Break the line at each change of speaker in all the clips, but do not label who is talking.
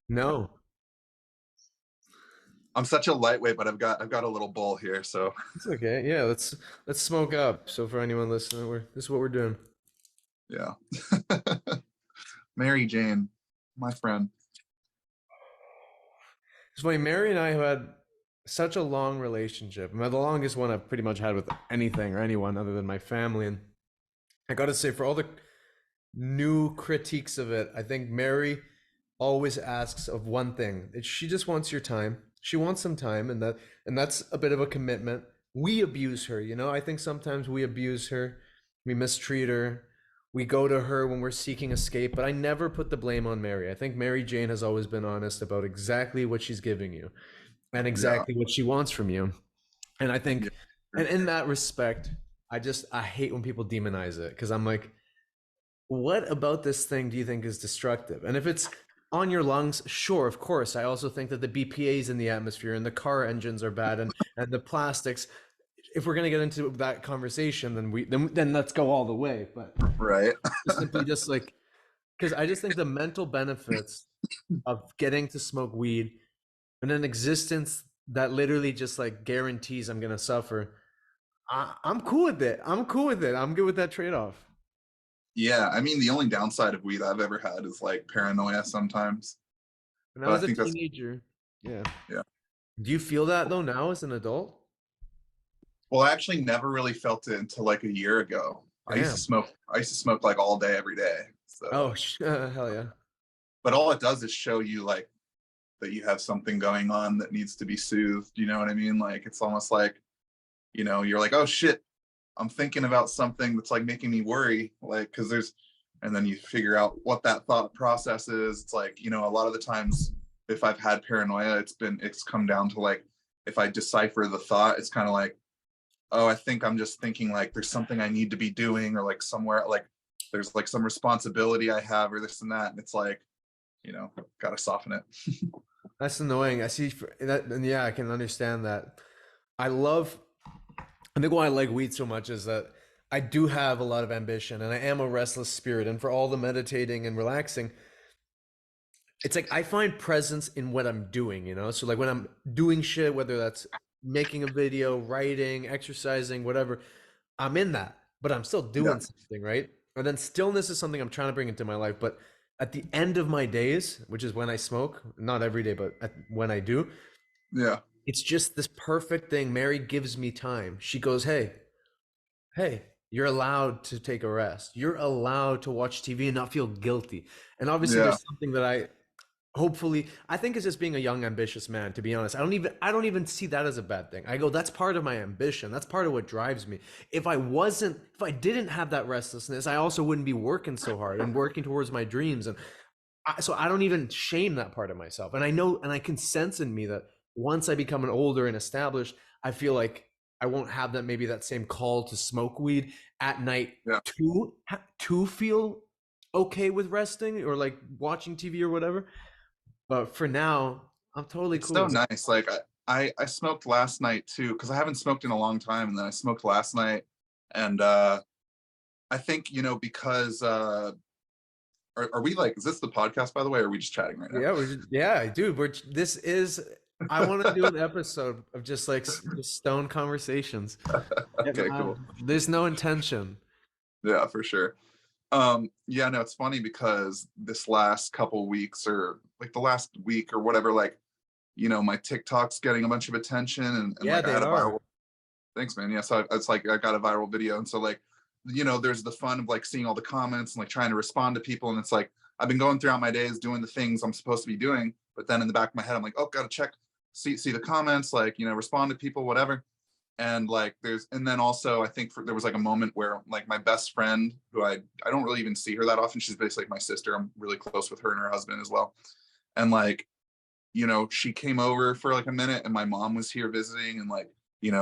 No.
I'm such a lightweight, but I've got a little bowl here, so
It's okay. Yeah, let's smoke up. So for anyone listening, this is what we're doing.
yeah. Mary Jane, my friend.
It's funny, Mary and I have had such a long relationship. I mean, the longest one I've pretty much had with anything or anyone other than my family. And I gotta say, for all the new critiques of it, I think Mary always asks of one thing. She just wants your time. She wants some time, and that's a bit of a commitment. We abuse her, you know. I think sometimes we abuse her, we mistreat her, we go to her when we're seeking escape, but I never put the blame on Mary. I think Mary Jane has always been honest about exactly what she's giving you and
Yeah.
exactly what she wants from you. And I
Yeah.
think, and in that respect, I hate when people demonize it because I'm like, what about this thing do you think is destructive? And if it's on your lungs, sure, of course. I also think that the BPA's in the atmosphere and the car engines are bad and the plastics. If we're gonna get into that conversation, then let's go all the way. But
Right.
simply just like because I just think the mental benefits of getting to smoke weed and an existence that literally just like guarantees I'm gonna suffer. I'm cool with it. I'm cool with it. I'm good with that trade-off.
Yeah. I mean, the only downside of weed I've ever had is like paranoia sometimes.
When I
But I
was a
think that's
teenager, yeah.
yeah.
Do you feel that though now as an adult?
Well, I actually never really felt it until like a year ago.
Damn.
I used to smoke like all day, every day.
Oh,
So,
hell yeah.
but all it does is show you like that you have something going on that needs to be soothed. You know what I mean? Like it's almost like, you're like, oh shit, I'm thinking about something that's like making me worry. Like, cause and then you figure out what that thought process is. It's like, a lot of the times if I've had paranoia, it's come down to like, if I decipher the thought, it's kind of like, oh, I think I'm just thinking like there's something I need to be doing or like somewhere like there's like some responsibility I have or this and that. And it's like, got to soften it.
That's annoying. I see that, and yeah, I can understand that. I love, I think why I like weed so much is that I do have a lot of ambition and I am a restless spirit. And for all the meditating and relaxing, it's like I find presence in what I'm doing, you know? So like when I'm doing shit, whether that's making a video, writing, exercising, whatever, I'm in that, but I'm still
Yeah.
doing something, right? And then stillness is something I'm trying to bring into my life. But at the end of my days, which is when I smoke, not every day, but when I do,
Yeah.
it's just this perfect thing. Mary gives me time. She goes, hey, you're allowed to take a rest. You're allowed to watch TV and not feel guilty. And obviously,
Yeah.
there's something that hopefully I think it's just being a young ambitious man, to be honest. I don't even see that as a bad thing. I go, that's part of my ambition. That's part of what drives me. If I didn't have that restlessness, I also wouldn't be working so hard and working towards my dreams. And so I don't even shame that part of myself. And I know, and I can sense in me that once I become an older and established, I feel like I won't have that, maybe that same call to smoke weed at night
Yeah.
to feel okay with resting or like watching TV or whatever. But for now, I'm totally
It's
cool
so
with it.
nice. Like I smoked last night too, because I haven't smoked in a long time. And then I smoked last night. And I think, because are we like, is this the podcast by the way, or are we just chatting right now?
Yeah, dude. This is. I want to do an episode of just like just stone conversations. And
Okay, cool.
there's no intention.
Yeah, for sure. Yeah, no, it's funny because this last couple weeks or like the last week or whatever, like, my TikTok's getting a bunch of attention and
Yeah,
like I
they
had a
are.
viral, thanks man. Yeah. So it's like I got a viral video. And so like, there's the fun of like seeing all the comments and like trying to respond to people. And it's like I've been going throughout my days doing the things I'm supposed to be doing, but then in the back of my head, I'm like, oh, gotta check, see the comments, like, respond to people, whatever. And like and then also I think there was like a moment where like my best friend, who I don't really even see her that often, she's basically like my sister, I'm really close with her and her husband as well. And like, she came over for like a minute and my mom was here visiting and like,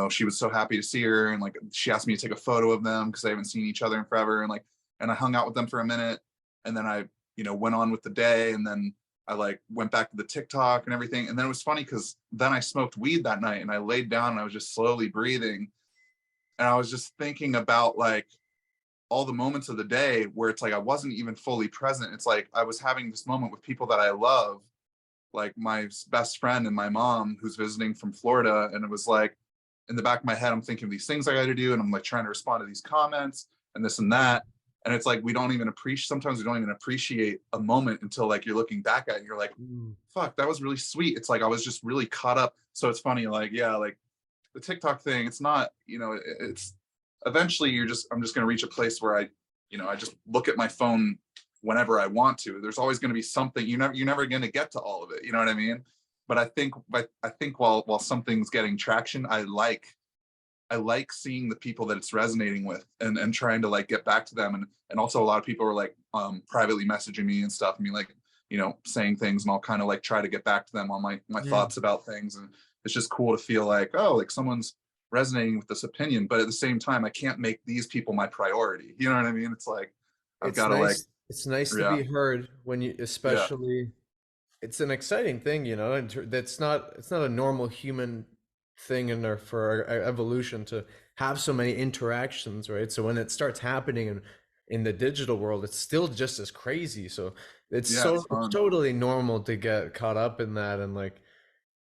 she was so happy to see her and like she asked me to take a photo of them because they haven't seen each other in forever. And like, and I hung out with them for a minute and then I, went on with the day. And then I like went back to the TikTok and everything. And then it was funny because then I smoked weed that night and I laid down and I was just slowly breathing. And I was just thinking about like, all the moments of the day where it's like I wasn't even fully present. It's like I was having this moment with people that I love, like my best friend and my mom who's visiting from Florida. And it was like in the back of my head, I'm thinking of these things I got to do. And I'm like trying to respond to these comments and this and that. And it's like, we don't even appreciate, sometimes we don't even appreciate a moment until like you're looking back at it and you're like, fuck, that was really sweet. It's like, I was just really caught up. So it's funny, like, yeah, like the TikTok thing, it's not, you know, it's eventually I'm just going to reach a place where I just look at my phone whenever I want to. There's always going to be something, you're never going to get to all of it. You know what I mean? But I think while something's getting traction, I like seeing the people that it's resonating with and trying to like get back to them. And also a lot of people are like privately messaging me and stuff. I mean, like, you know, saying things, and I'll kind of like try to get back to them on my thoughts about things. And it's just cool to feel like, oh, like someone's resonating with this opinion, but at the same time, I can't make these people my priority. You know what I mean? It's like, I've got to like,
it's nice to
yeah,
be heard when you,
yeah,
especially, it's an exciting thing, you know, and that's not, it's not a normal human thing in there for our evolution to have so many interactions, right? So when it starts happening in the digital world, it's still just as crazy. So
yeah, it's
it's
fun.
totally normal to get caught up in that. And like,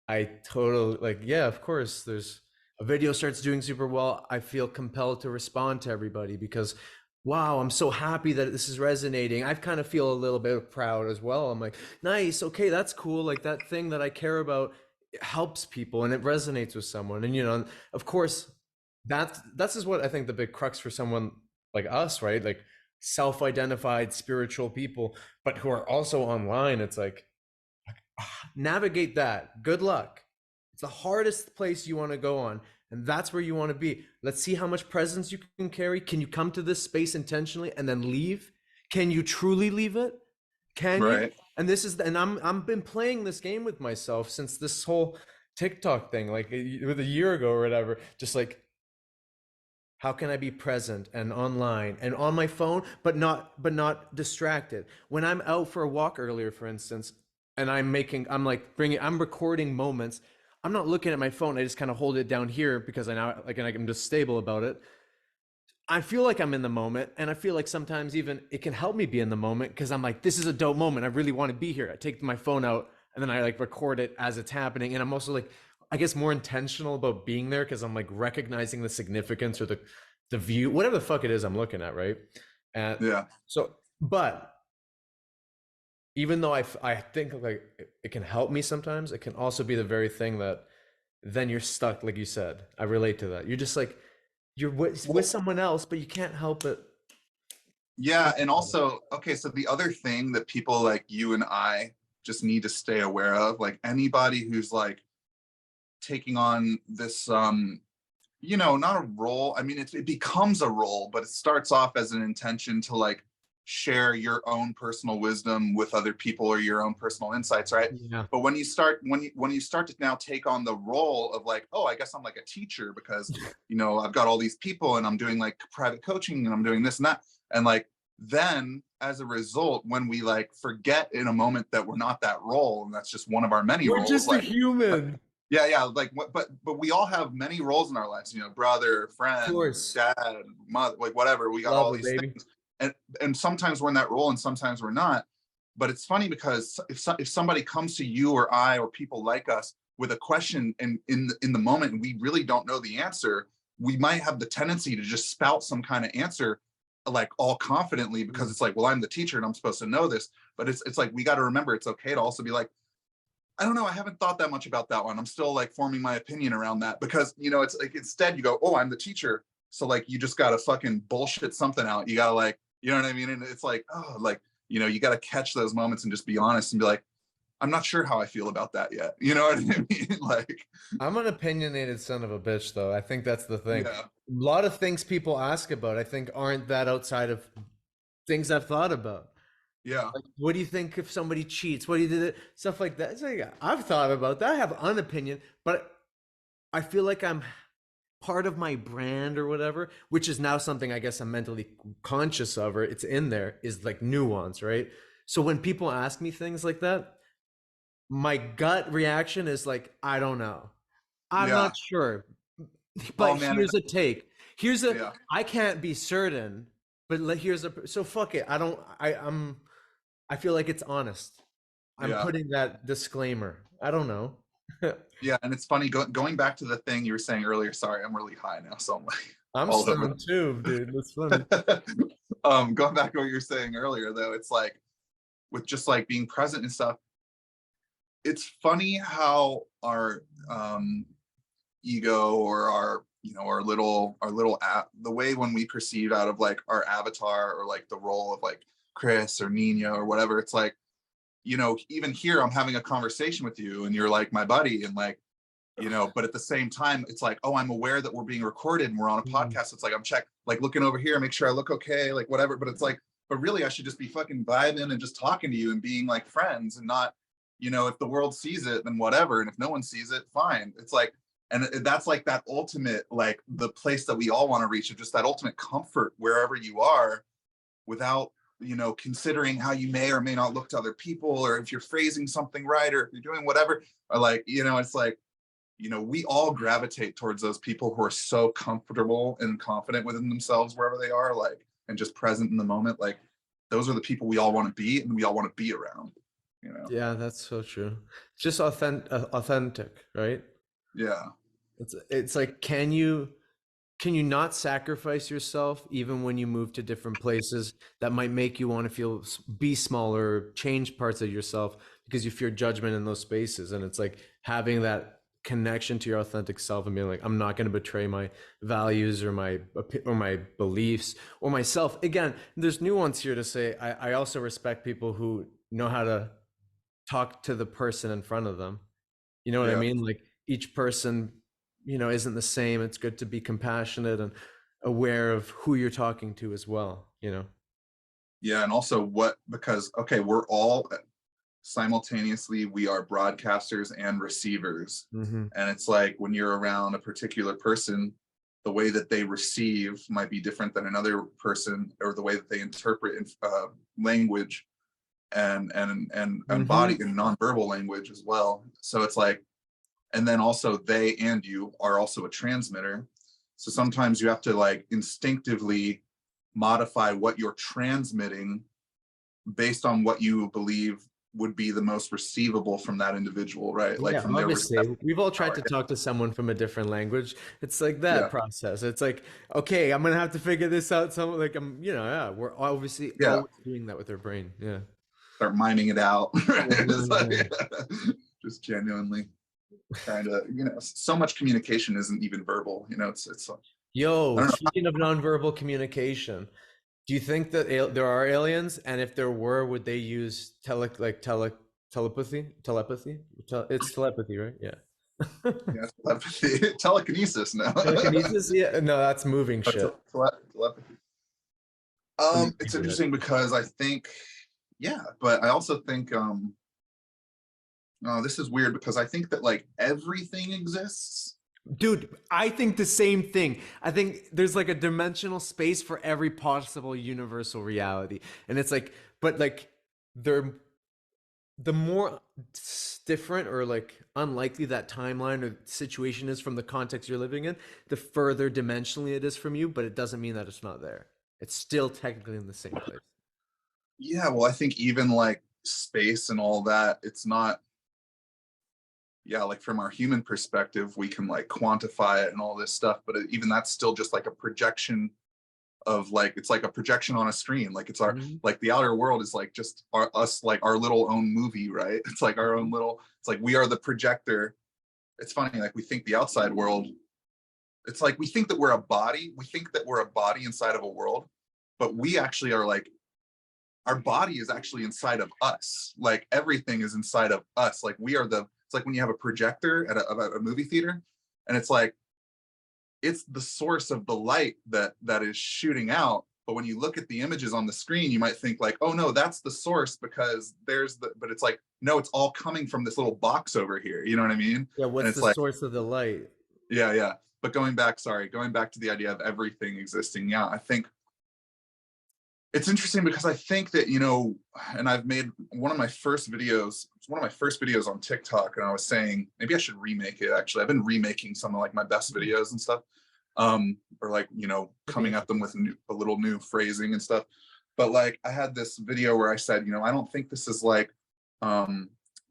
I totally like, yeah, of course, there's a video starts doing super well. I feel compelled to respond to everybody because, wow, I'm so happy that this is resonating. I kind of feel a little bit proud as well. I'm like, nice, okay, that's cool. Like that thing that I care about helps people and it resonates with someone. And, you know, of course, that's is what I think the big crux for someone like us, right? Like self-identified spiritual people, but who are also online. It's like, navigate that. Good luck. It's the hardest place you want to go on, and that's where you want to be. Let's see how much presence you can carry. Can you come to this space intentionally and then leave? Can you truly leave it? Can you?
Right.
And this is, and I'm been playing this game with myself since this whole TikTok thing, like with a year ago or whatever. Just like, how can I be present and online and on my phone, but not distracted? When I'm out for a walk earlier, for instance, and I'm recording moments. I'm not looking at my phone. I just kind of hold it down here because I now like, and I'm just stable about it. I feel like I'm in the moment, and I feel like sometimes even it can help me be in the moment because I'm like, this is a dope moment. I really want to be here. I take my phone out and then I like record it as it's happening, and I'm also like, I guess more intentional about being there because I'm like recognizing the significance or the view, whatever the fuck it is I'm looking at, right? And
Yeah.
so, but even though I think like it can help me sometimes, it can also be the very thing that then you're stuck, like you said. I relate to that. You're just like, you're with
Well,
someone else, but you can't help it.
yeah. And also, okay, so the other thing that people like you and I just need to stay aware of, like anybody who's like taking on this not a role. I mean, it becomes a role, but it starts off as an intention to like share your own personal wisdom with other people or your own personal insights, right?
Yeah.
But when you start to now take on the role of like, oh, I guess I'm like a teacher because I've got all these people and I'm doing like private coaching and I'm doing this and that, and like then as a result, when we like forget in a moment that we're not that role and that's just one of our many
We're
roles,
just a
like
human.
yeah, like what, but we all have many roles in our lives, brother,
Of
friend,
course.
dad, mother, like whatever. We got all
Lover,
these
baby.
things, and sometimes we're in that role, and sometimes we're not. But it's funny because if somebody comes to you or I or people like us with a question, and in the moment, and we really don't know the answer, we might have the tendency to just spout some kind of answer, like all confidently, because
Mm.
it's like, well, I'm the teacher and I'm supposed to know this. But it's like we got to remember it's okay to also be like, I don't know. I haven't thought that much about that one. I'm still like forming my opinion around that because, it's like instead you go, oh, I'm the teacher. So like you just got to fucking bullshit something out. You got to like, you know what I mean? And it's like, oh, like, you got to catch those moments and just be honest and be like, I'm not sure how I feel about that yet. You know what I mean? Like,
I'm an opinionated son of a bitch, though. I think that's the thing. A
yeah,
lot of things people ask about, I think, aren't that outside of things I've thought about.
yeah,
Like, what do you think if somebody cheats? What do you do? Stuff like that. It's like, I've thought about that. I have an opinion, but I feel like I'm part of my brand or whatever, which is now something I guess I'm mentally conscious of, or it's in there, is like nuance, right? So when people ask me things like that, my gut reaction is like, I don't know. I'm
yeah.
not sure.
Oh
But
man.
here's a take. Here's a,
Yeah,
I can't be certain, But here's a so fuck it. I feel like it's honest. I'm
Yeah.
putting that disclaimer. I don't know.
Yeah, and it's funny going back to the thing you were saying earlier. Sorry, I'm really high now, so I'm like
I'm
all over.
stoned too, dude. That's funny.
Going back to what you were saying earlier, though, it's like with just like being present and stuff. It's funny how our ego or our the way when we perceive out of like our avatar or like the role of like Chris or Nina or whatever, it's like, even here I'm having a conversation with you and you're like my buddy and like, but at the same time it's like, oh, I'm aware that we're being recorded and we're on a podcast. It's like I'm like looking over here, make sure I look okay, like whatever. But it's like, but really I should just be fucking vibing and just talking to you and being like friends and not, if the world sees it, then whatever. And if no one sees it, fine. It's like, and that's like that ultimate, like the place that we all want to reach, of just that ultimate comfort wherever you are without, considering how you may or may not look to other people, or if you're phrasing something right, or if you're doing whatever, or like, it's like, we all gravitate towards those people who are so comfortable and confident within themselves wherever they are, like, and just present in the moment. Like, those are the people we all want to be and we all want to be around,
Yeah, that's so true. Just authentic, right?
Yeah.
It's like, can you not sacrifice yourself even when you move to different places that might make you want to be smaller, change parts of yourself because you fear judgment in those spaces? And it's like having that connection to your authentic self and being like, I'm not going to betray my values or my beliefs or myself. Again, there's nuance here to say, I also respect people who know how to talk to the person in front of them. You know what I
Yeah.
mean? Like each person, isn't the same. It's good to be compassionate and aware of who you're talking to as well,
Yeah. And also because, okay, we're all simultaneously, we are broadcasters and receivers.
Mm-hmm.
And it's like when you're around a particular person, the way that they receive might be different than another person, or the way that they interpret language and body and nonverbal language as well. So it's like, and then also they and you are also a transmitter. So sometimes you have to like instinctively modify what you're transmitting based on what you believe would be the most receivable from that individual, right? Like
Yeah,
from their
obviously. We've all tried to talk to someone from a different language. It's like that process. It's like, okay, I'm gonna have to figure this out. Like yeah, we're obviously always doing that with our brain. Yeah.
Start miming it out. Right?
Mm-hmm.
Like, just genuinely kind of, so much communication isn't even verbal. It's like,
Yo, speaking of nonverbal communication, do you think that there are aliens? And if there were, would they use telepathy? It's telepathy, right? Yeah.
yeah, telepathy. Telekinesis now.
Telekinesis? Yeah. No, that's moving shit.
Telepathy. It's interesting because I think, but I also think, this is weird because I think that like everything exists.
Dude, I think the same thing. I think there's like a dimensional space for every possible universal reality. And it's like, but like they're the more different or like unlikely that timeline or situation is from the context you're living in, the further dimensionally it is from you, but it doesn't mean that it's not there. It's still technically in the same place.
Yeah, well, I think even like space and all that, it's not, like from our human perspective, we can like quantify it and all this stuff, but even that's still just like a projection of like, it's like a projection on a screen. Like it's our, like the outer world is like just us, like our little own movie, right? It's like our own little, it's like we are the projector. It's funny, like we think the outside world, it's like we think that we're a body. We think that we're a body inside of a world, but we actually are like, our body is actually inside of us. Like everything is inside of us. Like we are it's like when you have a projector at a movie theater, and it's like, it's the source of the light that is shooting out. But when you look at the images on the screen, you might think like, oh no, that's the source because but it's like, no, it's all coming from this little box over here. You know what I mean?
Yeah. What's the source of the light?
Yeah. But going back to the idea of everything existing. Yeah, I think it's interesting because I think that, and I've made one of my first videos on TikTok, and I was saying, maybe I should remake it. Actually, I've been remaking some of like my best videos and stuff. or like, you know, coming at them with a little new phrasing and stuff. But like I had this video where I said, you know, I don't think this is like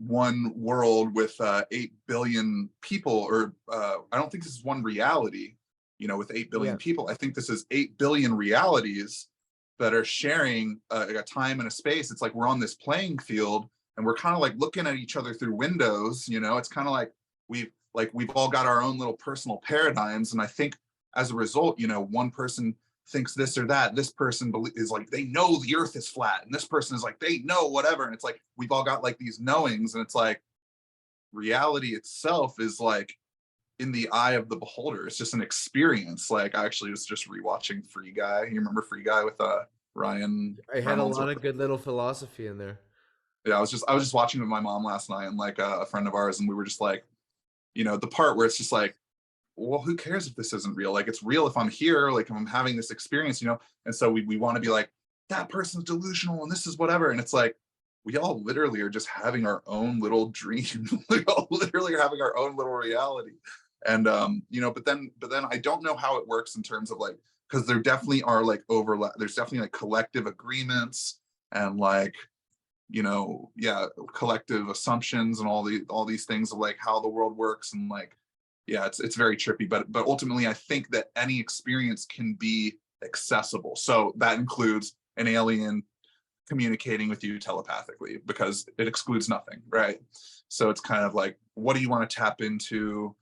one world with 8 billion people, or I don't think this is one reality, you know, with 8 billion people. I think this is 8 billion realities that are sharing a time and a space. It's like we're on this playing field and we're kind of like looking at each other through windows, you know. It's kind of like we've all got our own little personal paradigms. And I think as a result, you know, one person thinks this or that, this person is like, they know the earth is flat, and this person is like, they know whatever. And it's like we've all got like these knowings, and it's like reality itself is like in the eye of the beholder. It's just an experience. Like I actually was just rewatching Free Guy. You remember Free Guy with Ryan
I had
Reynolds?
a lot of good little philosophy in there.
Yeah, I was just watching with my mom last night, and like a friend of ours, and we were just like, you know, the part where it's just like, well, who cares if this isn't real? Like, it's real if I'm here, like if I'm having this experience, you know? And so we want to be like, that person's delusional and this is whatever. And it's like, we all literally are just having our own little dream. We all literally are having our own little reality. And, you know, but then I don't know how it works in terms of like, because there definitely are like overlap. There's definitely like collective agreements and like, you know, yeah, collective assumptions and all these things of like how the world works. And like, yeah, it's very trippy, but ultimately I think that any experience can be accessible. So that includes an alien communicating with you telepathically, because it excludes nothing, right? So it's kind of like, what do you want to tap into,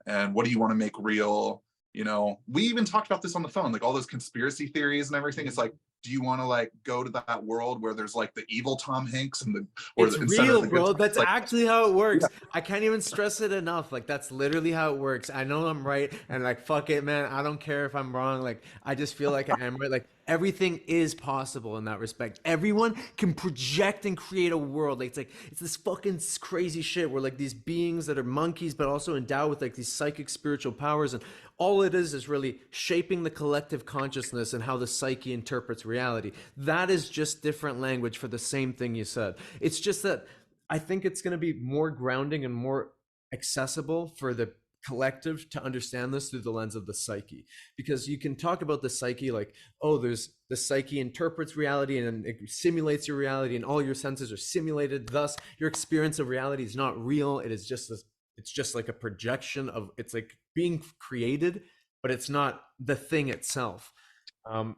and what do you want to make real? You know, we even talked about this on the phone, like all those conspiracy theories and everything. It's like, do you want to like go to that world where there's like the evil Tom Hanks and the, or
it's
instead
real,
of the
bro.
good,
That's
like,
actually how it works.
yeah.
I can't even stress it enough. Like that's literally how it works. I know I'm right, and like fuck it, man. I don't care if I'm wrong. Like I just feel like I am right. Like everything is possible in that respect. Everyone can project and create a world. Like it's this fucking crazy shit where like these beings that are monkeys, but also endowed with like these psychic spiritual powers, and all it is really shaping the collective consciousness and how the psyche interprets reality. That is just different language for the same thing you said. It's just that I think it's going to be more grounding and more accessible for the collective to understand this through the lens of the psyche, because you can talk about the psyche like, oh, there's the psyche interprets reality and it simulates your reality and all your senses are simulated, thus your experience of reality is not real. It is just this, it's just like a projection of, it's like being created, but it's not the thing itself. And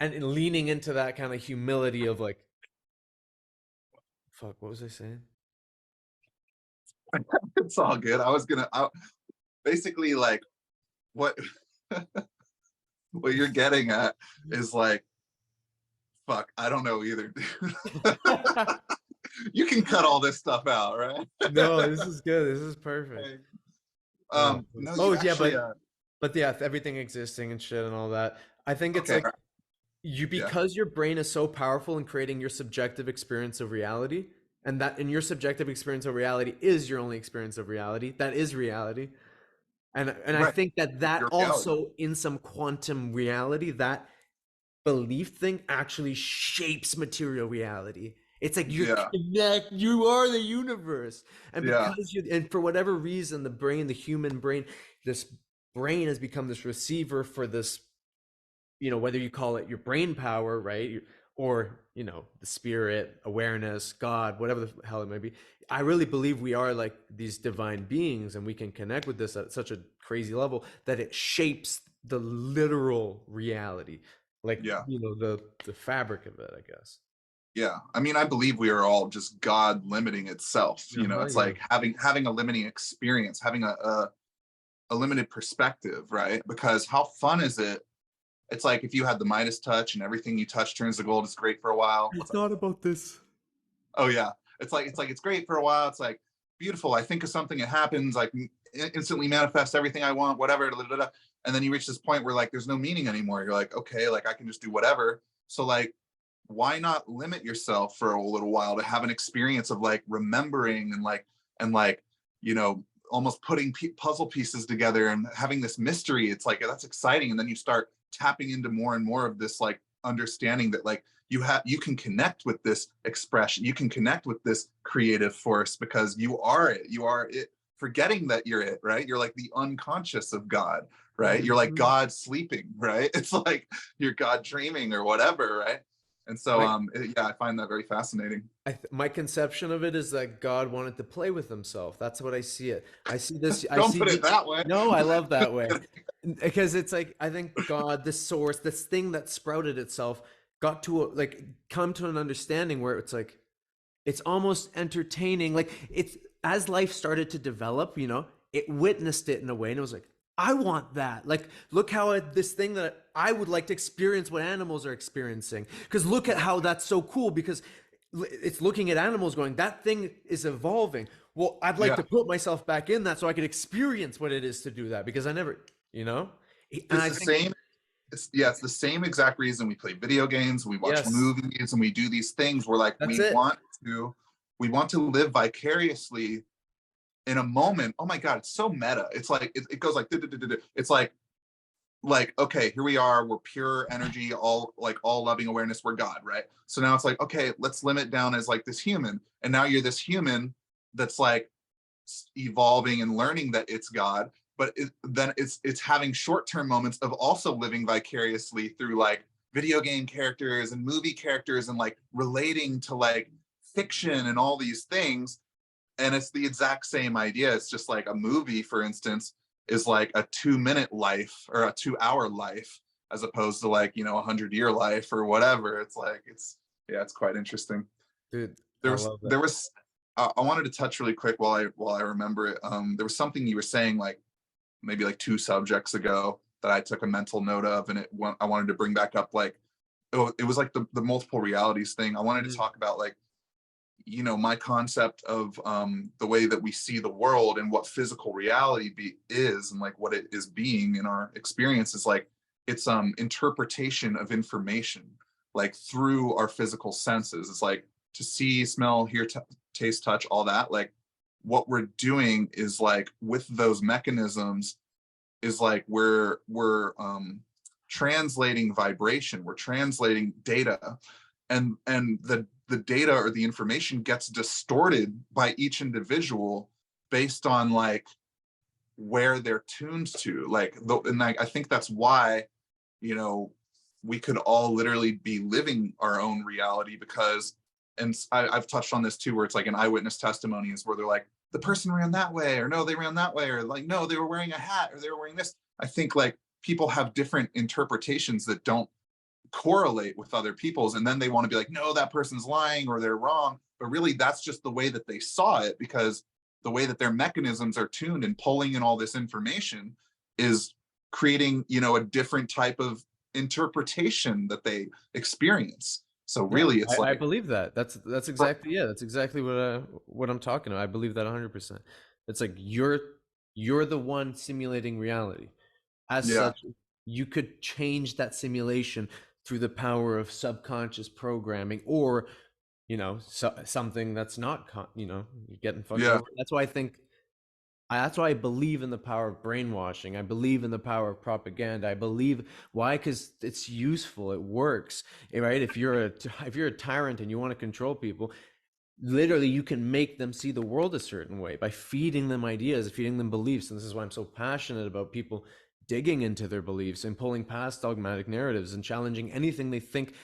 leaning into that kind of humility of like, fuck, what was I saying?
It's all good. Basically like what what you're getting at is like, fuck, I don't know either, dude. You can cut all this stuff out, right?
No, this is good. This is perfect.
No,
Oh
you
yeah,
actually
but yeah, everything existing and shit and all that. I think it's
okay,
like you,
yeah,
because your brain is so powerful in creating your subjective experience of reality, and that in your subjective experience of reality is your only experience of reality. That is reality. And I
right,
think that that
your reality.
also in some quantum reality, that belief thing actually shapes material reality. It's like you're
Yeah,
connect, you are the universe. And
yeah,
because you, and for whatever reason, the brain, the human brain, this brain has become this receiver for this, you know, whether you call it your brain power, right? Or, you know, the spirit, awareness, God, whatever the hell it may be. I really believe we are like these divine beings and we can connect with this at such a crazy level that it shapes the literal reality. Like,
yeah,
you know, the fabric of it, I guess.
yeah. I mean, I believe we are all just God limiting itself. You know,
Uh-huh,
it's
yeah.
like having a limiting experience, having a limited perspective, right? Because how fun is it? It's like if you had the Midas touch and everything you touch turns to gold. It's great for a while. What's
It's
up?
not about this.
Oh yeah, it's great for a while. It's like beautiful. I think of something, it happens. Like instantly manifest everything I want, whatever. Da, da, da. And then you reach this point where like there's no meaning anymore. You're like, okay, like I can just do whatever. So like, why not limit yourself for a little while to have an experience of like remembering and like, you know, almost putting puzzle pieces together and having this mystery. It's like that's exciting. And then you start tapping into more and more of this like understanding that like you can connect with this expression, you can connect with this creative force because you are it, forgetting that you're it, right? You're like the unconscious of God, right? You're like
Mhm.
God sleeping, right? It's like you're God dreaming or whatever, right? And so
My
yeah, I find that very fascinating.
my conception of it is that God wanted to play with himself. That's what I see it. I see this. I
Don't
see
put it
the.
that way.
No, I love that way because it's like I think God, the source, this thing that sprouted itself, got to like come to an understanding where it's like it's almost entertaining. Like it's as life started to develop, it witnessed it in a way, and it was like, I want that. Like, look how this thing that I would like to experience what animals are experiencing. Because look at how that's so cool. Because it's looking at animals going, that thing is evolving. Well, I'd like
Yeah,
to put myself back in that so I could experience what it is to do that because I never, you know? And
it's
I
the
think,
same. It's the same exact reason we play video games, we watch
yes,
movies, and we do these things. We're like,
that's it.
we want to live vicariously in a moment. Oh my God, it's so meta. It's like it goes like it's like okay, here we are, we're pure energy, all loving awareness, we're God, right? So now it's like, okay, let's limit down as like this human, and now you're this human that's like evolving and learning that it's God, but then it's having short-term moments of also living vicariously through like video game characters and movie characters and like relating to like fiction and all these things. And it's the exact same idea. It's just like a movie, for instance, is like a 2 minute life or a 2 hour life as opposed to like, 100 year life or whatever. It's like yeah, it's quite interesting.
Dude,
there
I
was
love that.
there was I wanted to touch really quick while I remember it. There was something you were saying like maybe like two subjects ago that I took a mental note of, and I wanted to bring back up like, oh, it was like the multiple realities thing. I wanted to
Mm,
talk about like, my concept of the way that we see the world and what physical reality is, and like what it is being in our experience is like it's interpretation of information like through our physical senses. It's like to see, smell, hear, taste, touch, all that. Like what we're doing is like with those mechanisms is like we're translating vibration, we're translating data, and the data or the information gets distorted by each individual based on like where they're tuned to, like and I think that's why you know we could all literally be living our own reality, because and I've touched on this too, where it's like an eyewitness testimonies where they're like the person ran that way, or no they ran that way, or like no they were wearing a hat, or they were wearing this. I think like people have different interpretations that don't correlate with other people's, and then they want to be like no that person's lying or they're wrong, but really that's just the way that they saw it, because the way that their mechanisms are tuned and pulling in all this information is creating a different type of interpretation that they experience. So
yeah,
really it's
I
like
believe that. That's exactly, yeah, that's exactly what I'm talking about. I believe that 100%. It's like you're the one simulating reality. As
yeah,
such, you could change that simulation through the power of subconscious programming or, something that's not, you're getting fucked
yeah,
over. That's why I believe in the power of brainwashing. I believe in the power of propaganda. I believe why? Because it's useful. It works, right? If you're a tyrant and you want to control people, literally you can make them see the world a certain way by feeding them ideas, feeding them beliefs. And this is why I'm so passionate about people digging into their beliefs and pulling past dogmatic narratives and challenging anything they think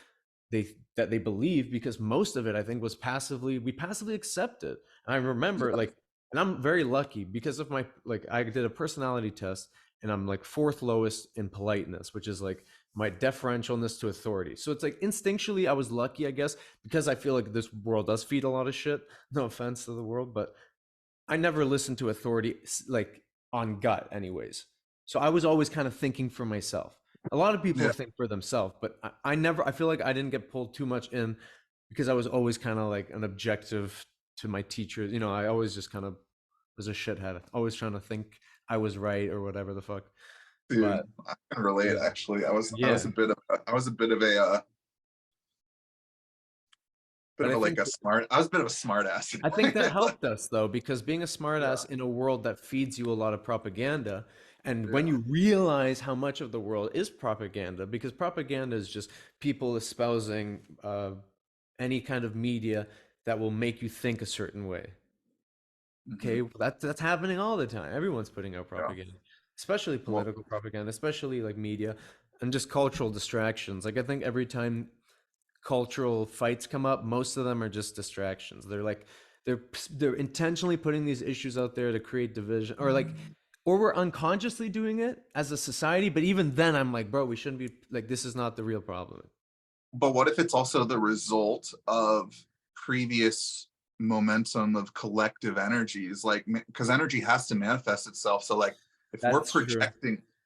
that they believe, because most of it I think we passively accept it. And I remember
yeah,
like, and I'm very lucky because of my, like, I did a personality test and I'm like fourth lowest in politeness, which is like my deferentialness to authority. So it's like instinctually I was lucky, I guess, because I feel like this world does feed a lot of shit. No offense to the world, but I never listened to authority like on gut, anyways. So I was always kind of thinking for myself. A lot of people
yeah,
think for themselves, but I never. I feel like I didn't get pulled too much in because I was always kind of like an objective to my teachers. I always just kind of was a shithead, always trying to think I was right or whatever the fuck.
dude,
But
I can relate.
yeah,
Actually, I was
yeah.
a bit of a
But
like a smart, I was a bit of a smart ass.
I think that helped us though, because being a
Yeah,
smartass in a world that feeds you a lot of propaganda, and when
yeah,
you realize how much of the world is propaganda, because propaganda is just people espousing any kind of media that will make you think a certain way.
hmm
Okay, well, that's happening all the time. Everyone's putting out
yeah.
propaganda. especially
Well,
political propaganda, especially like media and just cultural distractions. Like I think every time cultural fights come up, most of them are just distractions. They're like they're intentionally putting these issues out there to create division, or like, or we're unconsciously doing it as a society. But even then, I'm like, bro, we shouldn't be like, this is not the real problem.
but what if it's also the result of previous momentum of collective energies? Like, because energy has to manifest itself. So, like,
That's true.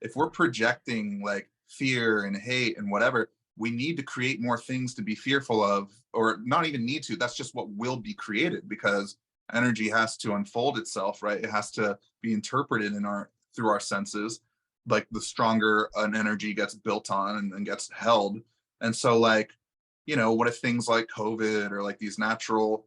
if we're projecting like fear and hate and whatever, we need to create more things to be fearful of, or not even need to. That's just what will be created because energy has to unfold itself, right? It has to be interpreted in our through our senses. Like the stronger an energy gets built on and gets held, and so, like, what if things like COVID or like these natural,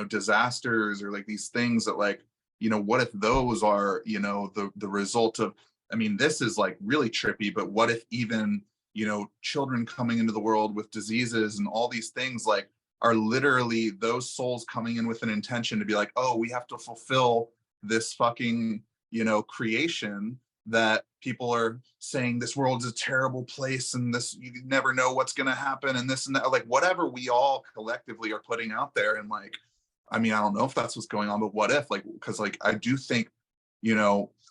disasters or like these things that like, what if those are, the result of, I mean, this is like really trippy, but what if even, children coming into the world with diseases and all these things like are literally those souls coming in with an intention to be like, oh, we have to fulfill this fucking, creation that people are saying this world is a terrible place and this you never know what's going to happen and this and that, like whatever we all collectively are putting out there. And like, I mean, I don't know if that's what's going on, but what if, like, because like I do think,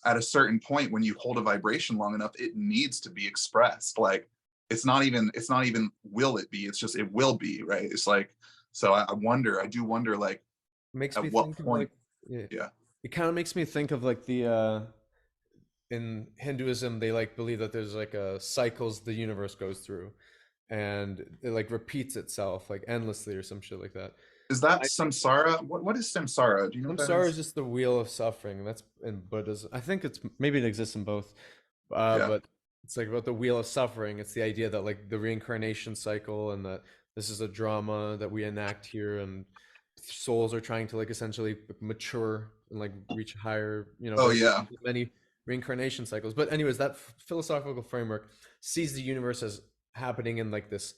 at a certain point when you hold a vibration long enough, it needs to be expressed. Like it's not even will it be, it's just it will be, right? It's like, so I do wonder like
Makes
at
me
what
think of
point.
like, yeah,
Yeah.
it kind of makes me think of like the in Hinduism, they like believe that there's like a cycles the universe goes through, and it like repeats itself like endlessly or some shit like that.
Is that
I think
samsara? What is samsara? Do you know what that
samsara is
is?
just the wheel of suffering. That's in Buddhism. I think it's maybe it exists in both,
Yeah.
but it's like about the wheel of suffering. It's the idea that like the reincarnation cycle and that this is a drama that we enact here, and souls are trying to like essentially mature and like reach higher,
Oh
vibrations
yeah.
with many reincarnation cycles. But anyways, that philosophical framework sees the universe as happening in like this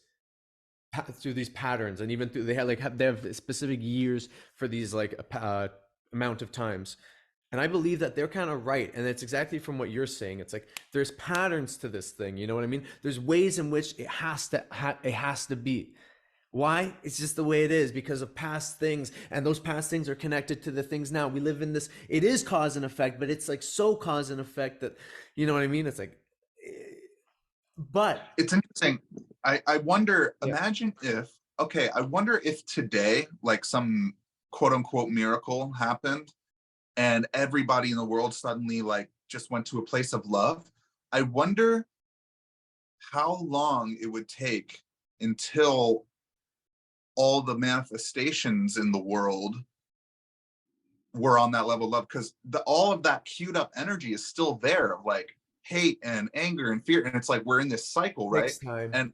through these patterns, and even through they had like they have specific years for these like amount of times. And I believe that they're kind of right, and it's exactly from what you're saying. It's like there's patterns to this thing, you know what I mean? There's ways in which it has to be. Why? It's just the way it is because of past things, and those past things are connected to the things now. We live in this. It is cause and effect, but it's like so cause and effect that, you know what I mean? It's like, but
It's interesting. I wonder,
yeah,
imagine if, okay, I wonder if today, like some quote unquote miracle happened and everybody in the world suddenly like just went to a place of love. I wonder how long it would take until all the manifestations in the world were on that level of love, because all of that queued up energy is still there of like hate and anger and fear, and it's like we're in this cycle, right?
takes time.
And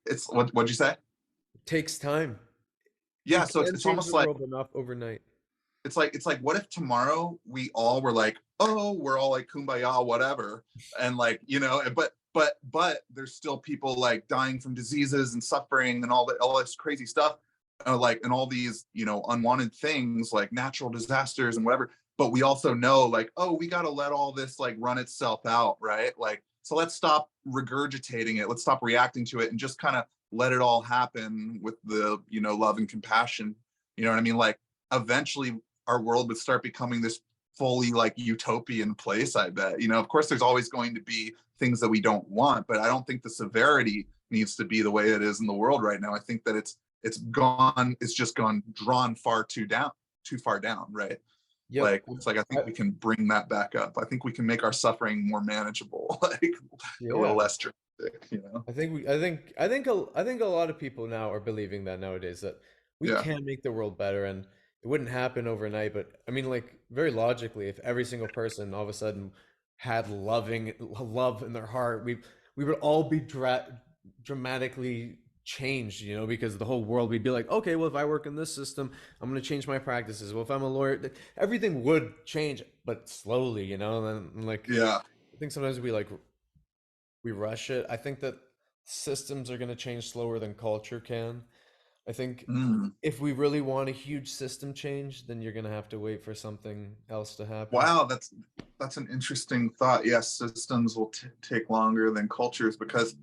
it's what'd you say?
It takes time.
Yeah,
You
so
can
it's
change
almost
the
like
world enough overnight.
it's like what if tomorrow we all were like, oh, we're all like kumbaya whatever, and like, but there's still people like dying from diseases and suffering and all this crazy stuff, like, and all these unwanted things like natural disasters and whatever. But we also know like, oh, we got to let all this like run itself out, right? Like, so let's stop regurgitating it, let's stop reacting to it and just kind of let it all happen with the love and compassion. You know what I mean? Like eventually our world would start becoming this fully like utopian place, I bet. Of course there's always going to be things that we don't want, but I don't think the severity needs to be the way it is in the world right now. I think that it's just gone drawn too far down, right?
Yep.
Like it's like I think
I,
we can bring that back up. I think we can make our suffering more manageable, like a little
yeah.
less dramatic.
I think a lot of people now are believing that nowadays that we
Yeah.
can make the world better, and it wouldn't happen overnight. But I mean, like very logically, if every single person all of a sudden had love in their heart, we would all be dramatically changed, because the whole world, we'd be like, okay, well, if I work in this system, I'm going to change my practices. Well, if I'm a lawyer, everything would change, but slowly, and like
Yeah.
I think sometimes we rush it. I think that systems are going to change slower than culture can. I think
Mm.
if we really want a huge system change, then you're gonna have to wait for something else to happen.
Wow, that's an interesting thought. Yes, systems will take longer than cultures because a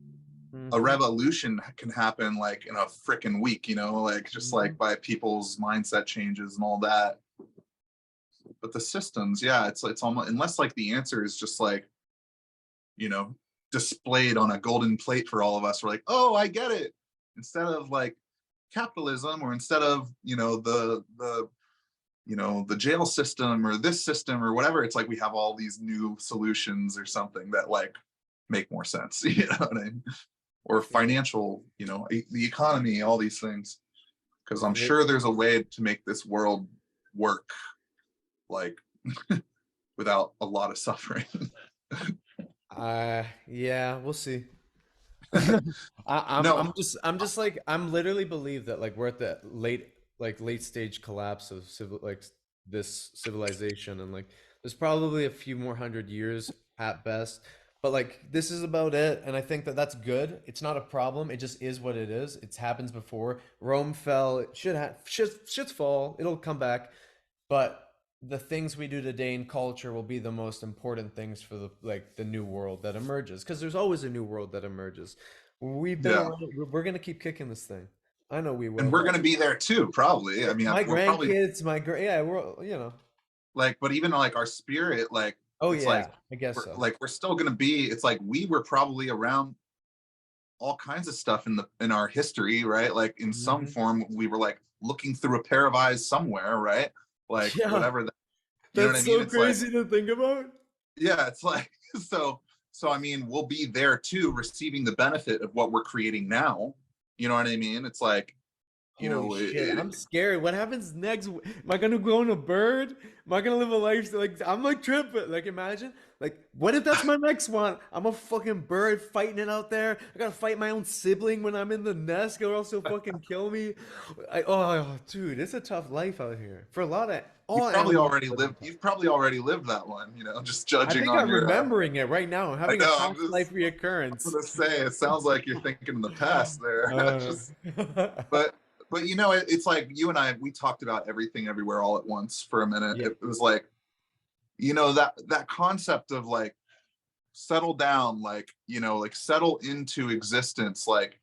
Mm-hmm.
revolution can happen like in a freaking week, you know, like just
Mm-hmm.
like by people's mindset changes and all that. But the systems, yeah, it's almost, unless like the answer is just like, you know, displayed on a golden plate for all of us. We're like, oh, I get it. Instead of like capitalism, or instead of, you know, the jail system or this system or whatever, it's like we have all these new solutions or something that like make more sense. You know what I mean? Or
Yeah.
financial, you know, the economy, all these things. Because I'm
It,
sure there's a way to make this world work like without a lot of suffering.
yeah, we'll see. I,
No.
I'm just like I'm literally believe that like we're at the late stage collapse of this civilization, and like there's probably a few more hundred years at best, but like this is about it, and I think that that's good. It's not a problem. It just is what it is. It's happens before. Rome fell. It should fall. It'll come back, but the things we do today in culture will be the most important things for the new world that emerges, because there's always a new world that emerges. We've been
Yeah.
around. We're gonna keep kicking this thing. I know we
And
will.
we're going to be there too, probably. I mean,
My
we're probably
grandkids, yeah, we're.
like, but even like our spirit, like,
Oh
it's like,
yeah, I guess so.
we're still going to be, it's like we were probably around all kinds of stuff in our history, right? Like in some
Hmm.
form, we were like looking through a pair of eyes somewhere, right? Like
Yeah,
whatever that, you know what
that's
I mean?
so
It's like,
crazy to think about.
yeah, it's like, so I mean, we'll be there too, receiving the benefit of what we're creating now. You know what I mean? It's like, you
Holy
know,
shit, I'm scared. What happens next? Am I gonna go on a bird? Am I gonna live a life like I'm like tripping? Like imagine, like what if that's my next one? I'm a fucking bird fighting it out there. I gotta fight my own sibling when I'm in the nest, or else he'll fucking kill me. Dude, it's a tough life out here for a lot of all animals. Living tough.
you've probably already lived that one, you know, just
I
judging
think
on
I'm
your
remembering it right now. I'm
I
having a
know,
past life
I'm
reoccurrence.
gonna say it sounds like you're thinking in the past there.
Uh,
Just but you know, it's like you and I, we talked about everything everywhere all at once for a minute.
yeah.
It was like, you know, that concept of like settle down, like, you know, like settle into existence, like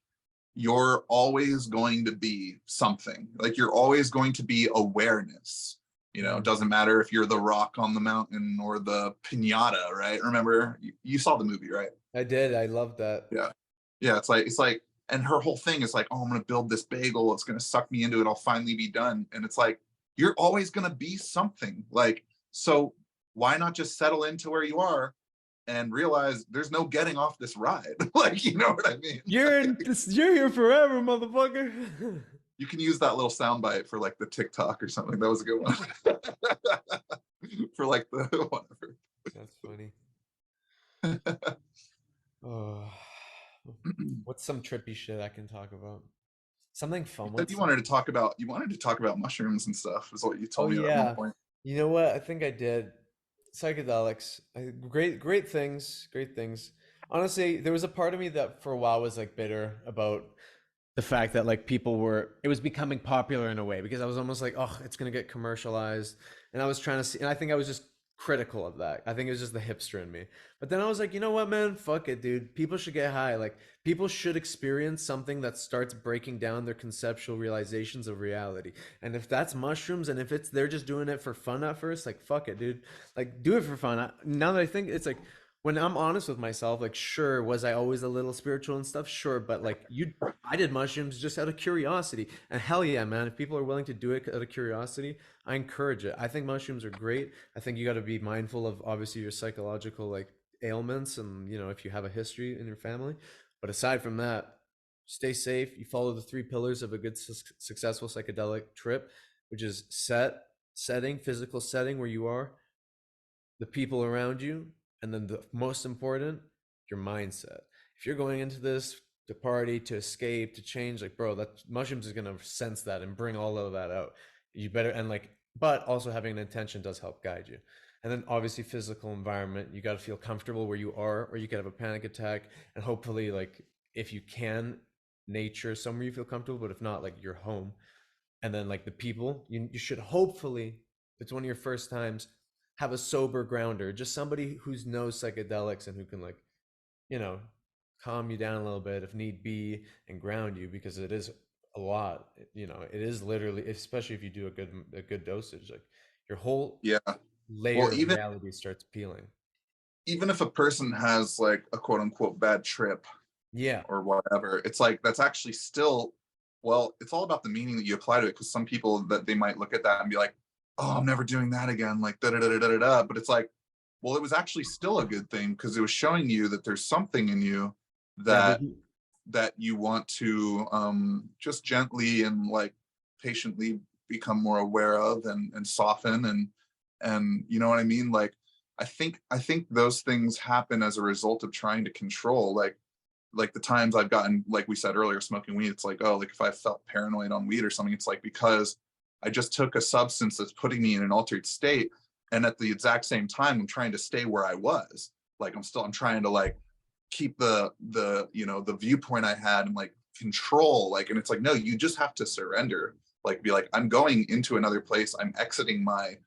you're always going to be something, like you're always going to be awareness. You know, it
Mhm.
doesn't matter if you're the rock on the mountain or the pinata, right? Remember, you saw the movie, right?
I did. I love that.
Yeah. Yeah, it's like, and her whole thing is like, oh, I'm gonna build this bagel, it's gonna suck me into it, I'll finally be done. And it's like, you're always gonna be something. Like, so why not just settle into where you are and realize there's no getting off this ride? Like, you know what I mean?
You're here forever, motherfucker.
You can use that little soundbite for like the TikTok or something. That was a good one. For like the whatever.
That's funny. Oh, what's some trippy shit I can talk about? Something
You
fun.
said
What's
you wanted to talk about mushrooms and stuff, is what you
Oh
told me at one
yeah.
point.
You know what? I think I did. Psychedelics. Great things. Great things. Honestly, there was a part of me that for a while was like bitter about the fact that like it was becoming popular in a way, because I was almost like, oh, it's gonna get commercialized, and I was trying to see, and I think I was just critical of that. I think it was just the hipster in me. But then I was like, you know what, man, fuck it, dude. People should get high. Like people should experience something that starts breaking down their conceptual realizations of reality. And if that's mushrooms, and if it's they're just doing it for fun at first, like fuck it, dude. Like do it for fun. Now that I think it's like when I'm honest with myself, like sure, was I always a little spiritual and stuff? Sure, but like I did mushrooms just out of curiosity. And hell yeah, man, if people are willing to do it out of curiosity, I encourage it. I think mushrooms are great. I think you got to be mindful of obviously your psychological like ailments, and if you have a history in your family. But aside from that, stay safe. You follow the three pillars of a good successful psychedelic trip, which is setting, physical setting where you are, the people around you, and then the most important, your mindset. If you're going into this to party, to escape, to change, like bro, that mushrooms is gonna sense that and bring all of that out. You better and like, but also having an intention does help guide you. And then obviously physical environment, you got to feel comfortable where you are, or you could have a panic attack. And hopefully, like if you can, nature, somewhere you feel comfortable, but if not, like your home. And then like the people, you should hopefully, if it's one of your first times, have a sober grounder, just somebody who knows psychedelics and who can like, you know, calm you down a little bit if need be and ground you, because it is a lot. You know, it is literally, especially if you do a good dosage, like your whole
Yeah.
layer
Well,
of
even
reality starts peeling.
even if a person has like a quote unquote bad trip
Yeah.
or whatever, it's like that's actually still, well, it's all about the meaning that you apply to it. Because some people that they might look at that and be like, oh, I'm never doing that again, like da da da da da da. But it's like, well, it was actually still a good thing because it was showing you that there's something in you
Yeah,
that you want to just gently and like patiently become more aware of and soften and you know what I mean? Like I think those things happen as a result of trying to control like the times I've gotten, like we said earlier, smoking weed, it's like, oh, like if I felt paranoid on weed or something, it's like because I just took a substance that's putting me in an altered state. And at the exact same time, I'm trying to stay where I was. Like I'm trying to like keep the you know the viewpoint I had and like control, like, and it's like, no, you just have to surrender, like be like, I'm going into another place, I'm exiting my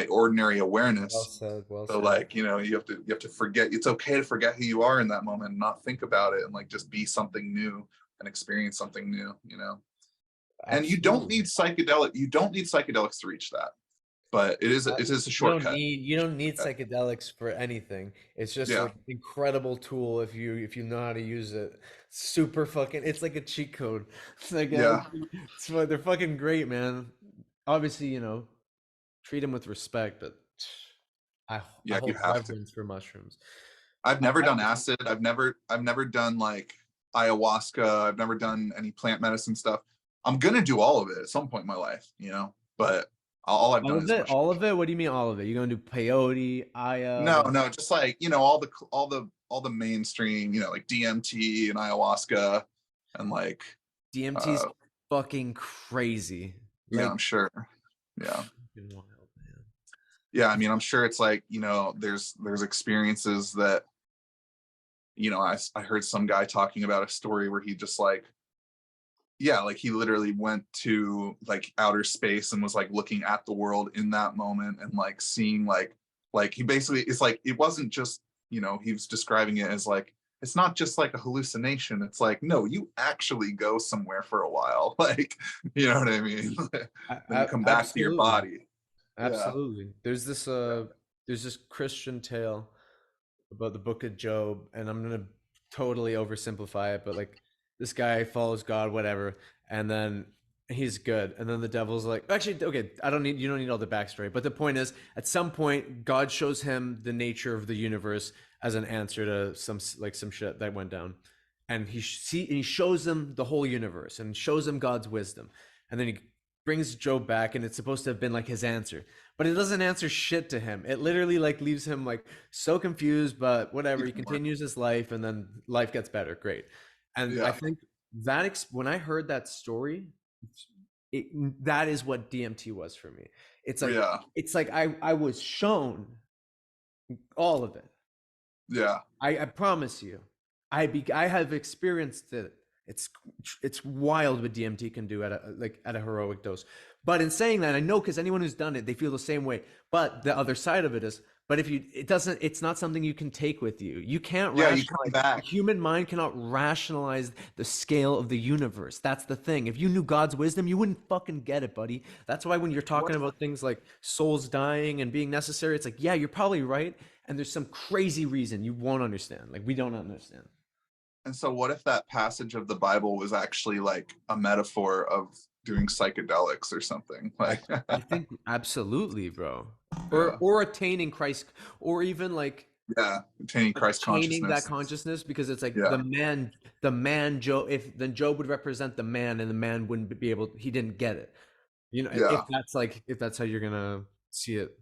ordinary
well
awareness.
said, well
So
said.
like, you know, you have to forget, it's okay to forget who you are in that moment and not think about it and like just be something new and experience something new, you know. And
Absolutely.
you don't need psychedelics to reach that, but it is a shortcut.
You don't need psychedelics for anything. It's just
Yeah.
like incredible tool if you know how to use it. Super fucking, it's like a cheat code. It's like
Yeah.
they're fucking great, man. Obviously, treat them with respect, but I
Yeah, you
hold
have to.
reverence for mushrooms.
I've
I,
never
I
done acid. I've never done like ayahuasca. I've never done any plant medicine stuff. I'm gonna do all of it at some point in my life, you know. But all I've
all
done
of
is
it, all
mushrooms.
of it. What do you mean all of it? You're gonna do peyote, aya,
No,
what?
no, just like, you know, all the mainstream, you know, like DMT and ayahuasca and like
DMT's
uh
fucking crazy.
yeah,
Like
I'm sure. Yeah.
fucking wild, man.
Yeah, I mean, I'm sure it's like, you know, there's experiences that, you know, I heard some guy talking about a story where he just like, yeah, like he literally went to like outer space and was like looking at the world in that moment and like seeing like he basically, it's like it wasn't just, you know, he was describing it as like, it's not just like a hallucination, it's like, no, you actually go somewhere for a while, like, you know what I mean. Then you come back to your
Absolutely.
body. Yeah.
Absolutely. There's this Christian tale about the book of Job, and I'm gonna totally oversimplify it, but like this guy follows God, whatever, and then he's good, and then the devil's like, actually, okay, you don't need all the backstory, but the point is, at some point, God shows him the nature of the universe as an answer to some shit that went down, and he shows him the whole universe and shows him God's wisdom, and then he brings Job back, and it's supposed to have been like his answer, but it doesn't answer shit to him. It literally like leaves him like so confused, but whatever. He
Even more.
continues his life, and then life gets better. Great. And I
Yeah.
think when I heard that story, it, that is what DMT was for me. It's like
Yeah.
I was shown all of it.
Yeah.
I promise you, I have experienced it. It's it's wild what DMT can do at a heroic dose. But in saying that, I know because anyone who's done it, they feel the same way. But the other side of it is, but if you, it doesn't, it's not something you can take with you. You can't
Yeah, you come
rationalize. The
back.
human mind cannot rationalize the scale of the universe. That's the thing. If you knew God's wisdom, you wouldn't fucking get it, buddy. That's why when you're
What
talking about things like souls dying and being necessary, it's like, yeah, you're probably right. And there's some crazy reason you won't understand. Like we don't understand.
And so what if that passage of the Bible was actually like a metaphor of doing psychedelics or something?
I
Like
I think absolutely, bro.
yeah.
Or attaining Christ, or even like
Yeah. Attaining Christ
attaining that
consciousness.
consciousness, because it's like
Yeah.
the man Job, if then Job would represent the man, and the man wouldn't be able, he didn't get it. If
Yeah.
that's like, if that's how you're gonna see it.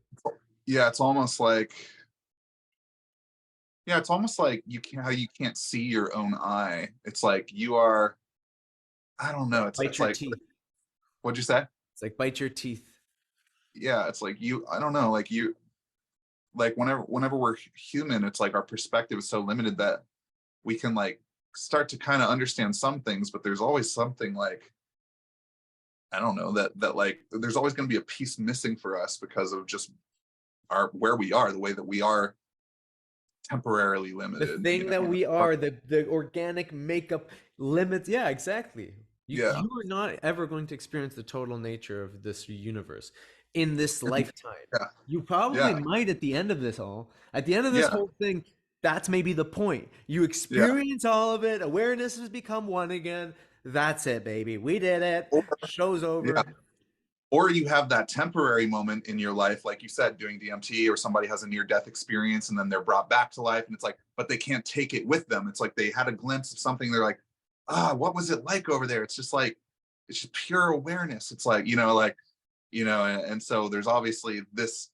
Yeah. It's almost like, yeah, it's almost like you can how you can't see your own eye. It's like you are, I don't know.
Bite
It's
your
like,
teeth.
what'd you say?
It's like bite your teeth.
Yeah, it's like you, I don't know, like you, like whenever we're human, it's like our perspective is so limited that we can like start to kind of understand some things, but there's always something like, I don't know, that like there's always going to be a piece missing for us because of just our where we are, the way that we are temporarily
The
limited,
thing that we are, the organic makeup limits. Yeah, exactly.
Yeah.
You are not ever going to experience the total nature of this universe in this lifetime.
Yeah.
You probably
Yeah.
might at the end of this all. At the end of this
Yeah.
whole thing, that's maybe the point. You
Yeah.
experience all of it. Awareness has become one again. That's it, baby. We did it.
Or,
Show's
yeah.
over.
Or you have that temporary moment in your life, like you said, doing DMT, or somebody has a near-death experience and then they're brought back to life, and it's like, but they can't take it with them. It's like they had a glimpse of something. They're like, what was it like over there? It's just like, it's just pure awareness. It's like, and so there's obviously this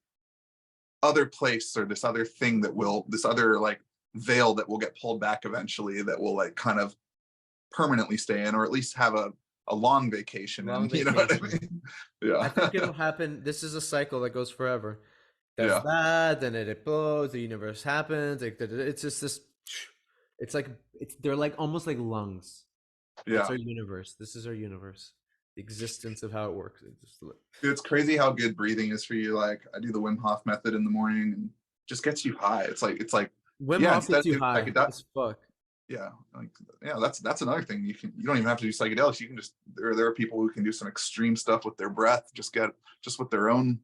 other place, or this other thing this other like veil that will get pulled back eventually, that will like kind of permanently stay in, or at least have a long vacation
Long
in, you know what I
vacation.
mean? Yeah.
I think it'll happen. This is a cycle that goes forever. Does
Yeah.
that, then it explodes, the universe happens. Like, it's just this. It's like they're like almost like lungs. That's
Yeah.
our universe. This is our universe. The existence of how it works.
It's crazy how good breathing is for you. Like I do the Wim Hof method in the morning, and just gets you high. It's like
Wim
yeah,
Hof
instead
gets
of
you
doing
high
psychedelics,
as fuck.
yeah, like yeah, that's another thing. You don't even have to do psychedelics. You can just there are people who can do some extreme stuff with their breath, just with their own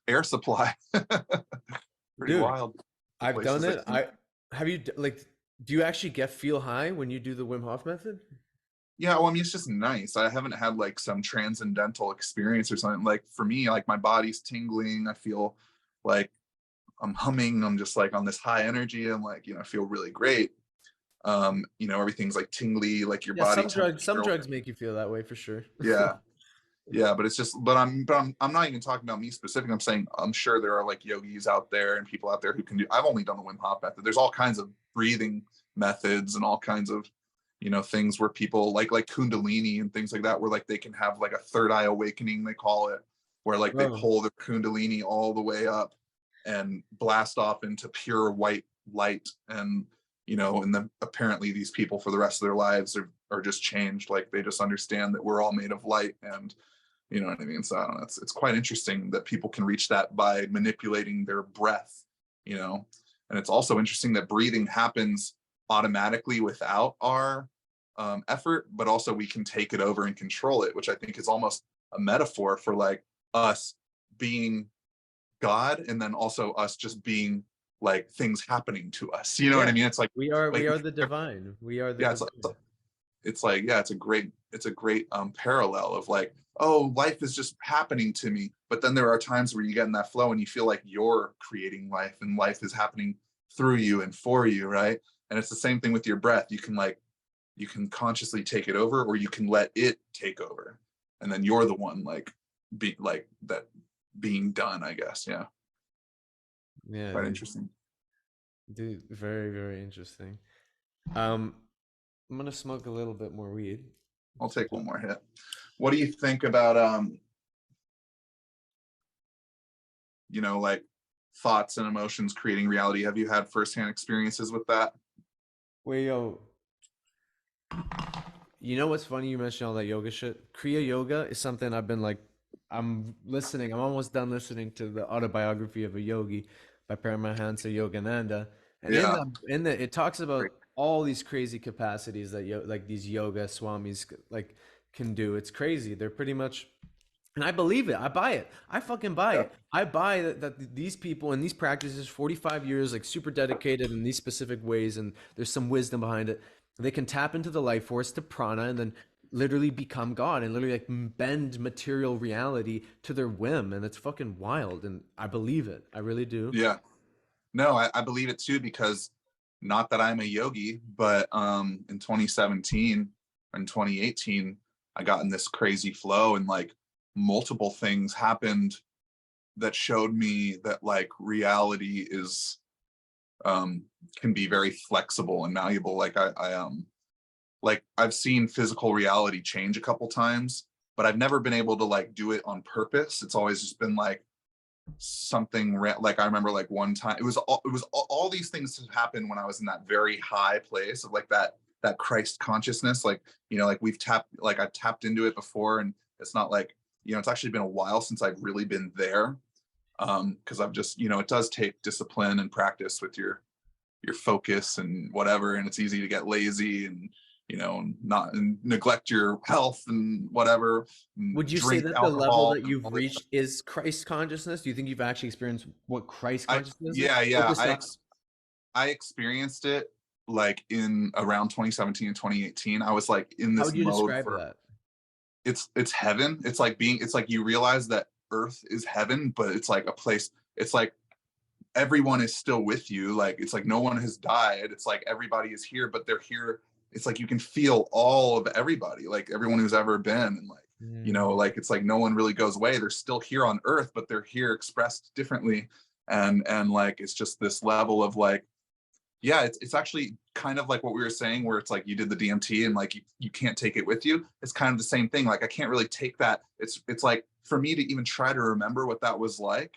air supply. Pretty
Dude,
wild. The
I've done
places that
it. Like, do you actually feel high when you do the Wim Hof method?
yeah, well, I mean, it's just nice. I haven't had like some transcendental experience or something. Like for me, like my body's tingling. I feel like I'm humming. I'm just like on this high energy. I'm like, I feel really great. Everything's like tingly, like your
Yeah,
body
some
temperature.
drugs make you feel that way for sure.
Yeah. Yeah, but it's just, I'm not even talking about me specifically. I'm saying I'm sure there are like yogis out there and people out there who can do. I've only done the Wim Hof method. There's all kinds of breathing methods and all kinds of, things where people like kundalini and things like that, where like they can have like a third eye awakening, they call it, where like they
Oh,
pull their kundalini all the way up and blast off into pure white light, and then apparently these people for the rest of their lives are just changed. Like they just understand that we're all made of light, and you know what I mean? So I don't know, it's quite interesting that people can reach that by manipulating their breath, and it's also interesting that breathing happens automatically without our effort, but also we can take it over and control it, which I think is almost a metaphor for like us being God, and then also us just being like things happening to us. You know what I
yeah.
mean? It's like
We are the divine. We are the
yeah,
divine.
it's like yeah, it's a great parallel of like, oh, life is just happening to me, but then there are times where you get in that flow and you feel like you're creating life, and life is happening through you and for you, right? And it's the same thing with your breath. You can consciously take it over, or you can let it take over, and then you're the one like be like that being done, I guess. Yeah,
Yeah,
quite interesting.
dude, very, very interesting. Um, I'm gonna smoke a little bit more weed.
I'll take one more hit. What do you think about like thoughts and emotions creating reality? Have you had firsthand experiences with that?
Wait, yo, you know what's funny? You mentioned all that yoga shit. Kriya Yoga is something I've been like, I'm listening. I'm almost done listening to the autobiography of a yogi by Paramahansa Yogananda, and
Yeah.
it talks about all these crazy capacities that like these yoga swamis like can do. It's crazy. They're pretty much, and I believe it. I buy it. I fucking buy
Yeah.
it. I buy that these people in these practices, 45 years, like super dedicated in these specific ways, and there's some wisdom behind it. They can tap into the life force, to prana, and then literally become God and literally like bend material reality to their whim. And it's fucking wild. And I believe it. I really do.
Yeah. No, I believe it too, because not that I'm a yogi, but in 2017 and 2018, I got in this crazy flow, and like multiple things happened that showed me that like reality is can be very flexible and malleable. Like like I've seen physical reality change a couple times, but I've never been able to like do it on purpose. It's always just been like something like I remember like one time it was all these things that happened when I was in that very high place of like that that Christ consciousness. Like, you know, like I've tapped into it before, and it's not like, you know, it's actually been a while since I've really been there. Because I've just, you know, it does take discipline and practice with your focus and whatever, and it's easy to get lazy and, you know, not and neglect your health and whatever.
Would you say
Drink
that the level
alcohol
that
and
you've
all this.
reached is Christ consciousness? Do you think you've actually experienced what Christ consciousness is? What
Yeah,
does that?
I experienced it like in around 2017 and 2018. I was like in
How
this
would you
mode
describe
for
that?
it's heaven. It's like it's like you realize that Earth is heaven, but it's like a place. It's like everyone is still with you. Like it's like no one has died. It's like everybody is here, but they're here. It's like you can feel all of everybody, like everyone who's ever been, and like, you know, like it's like no one really goes away. They're still here on Earth, but they're here expressed differently. And like it's just this level of like, yeah, it's actually kind of like what we were saying, where it's like you did the DMT and like you can't take it with you. It's kind of the same thing. Like I can't really take that. It's like for me to even try to remember what that was like.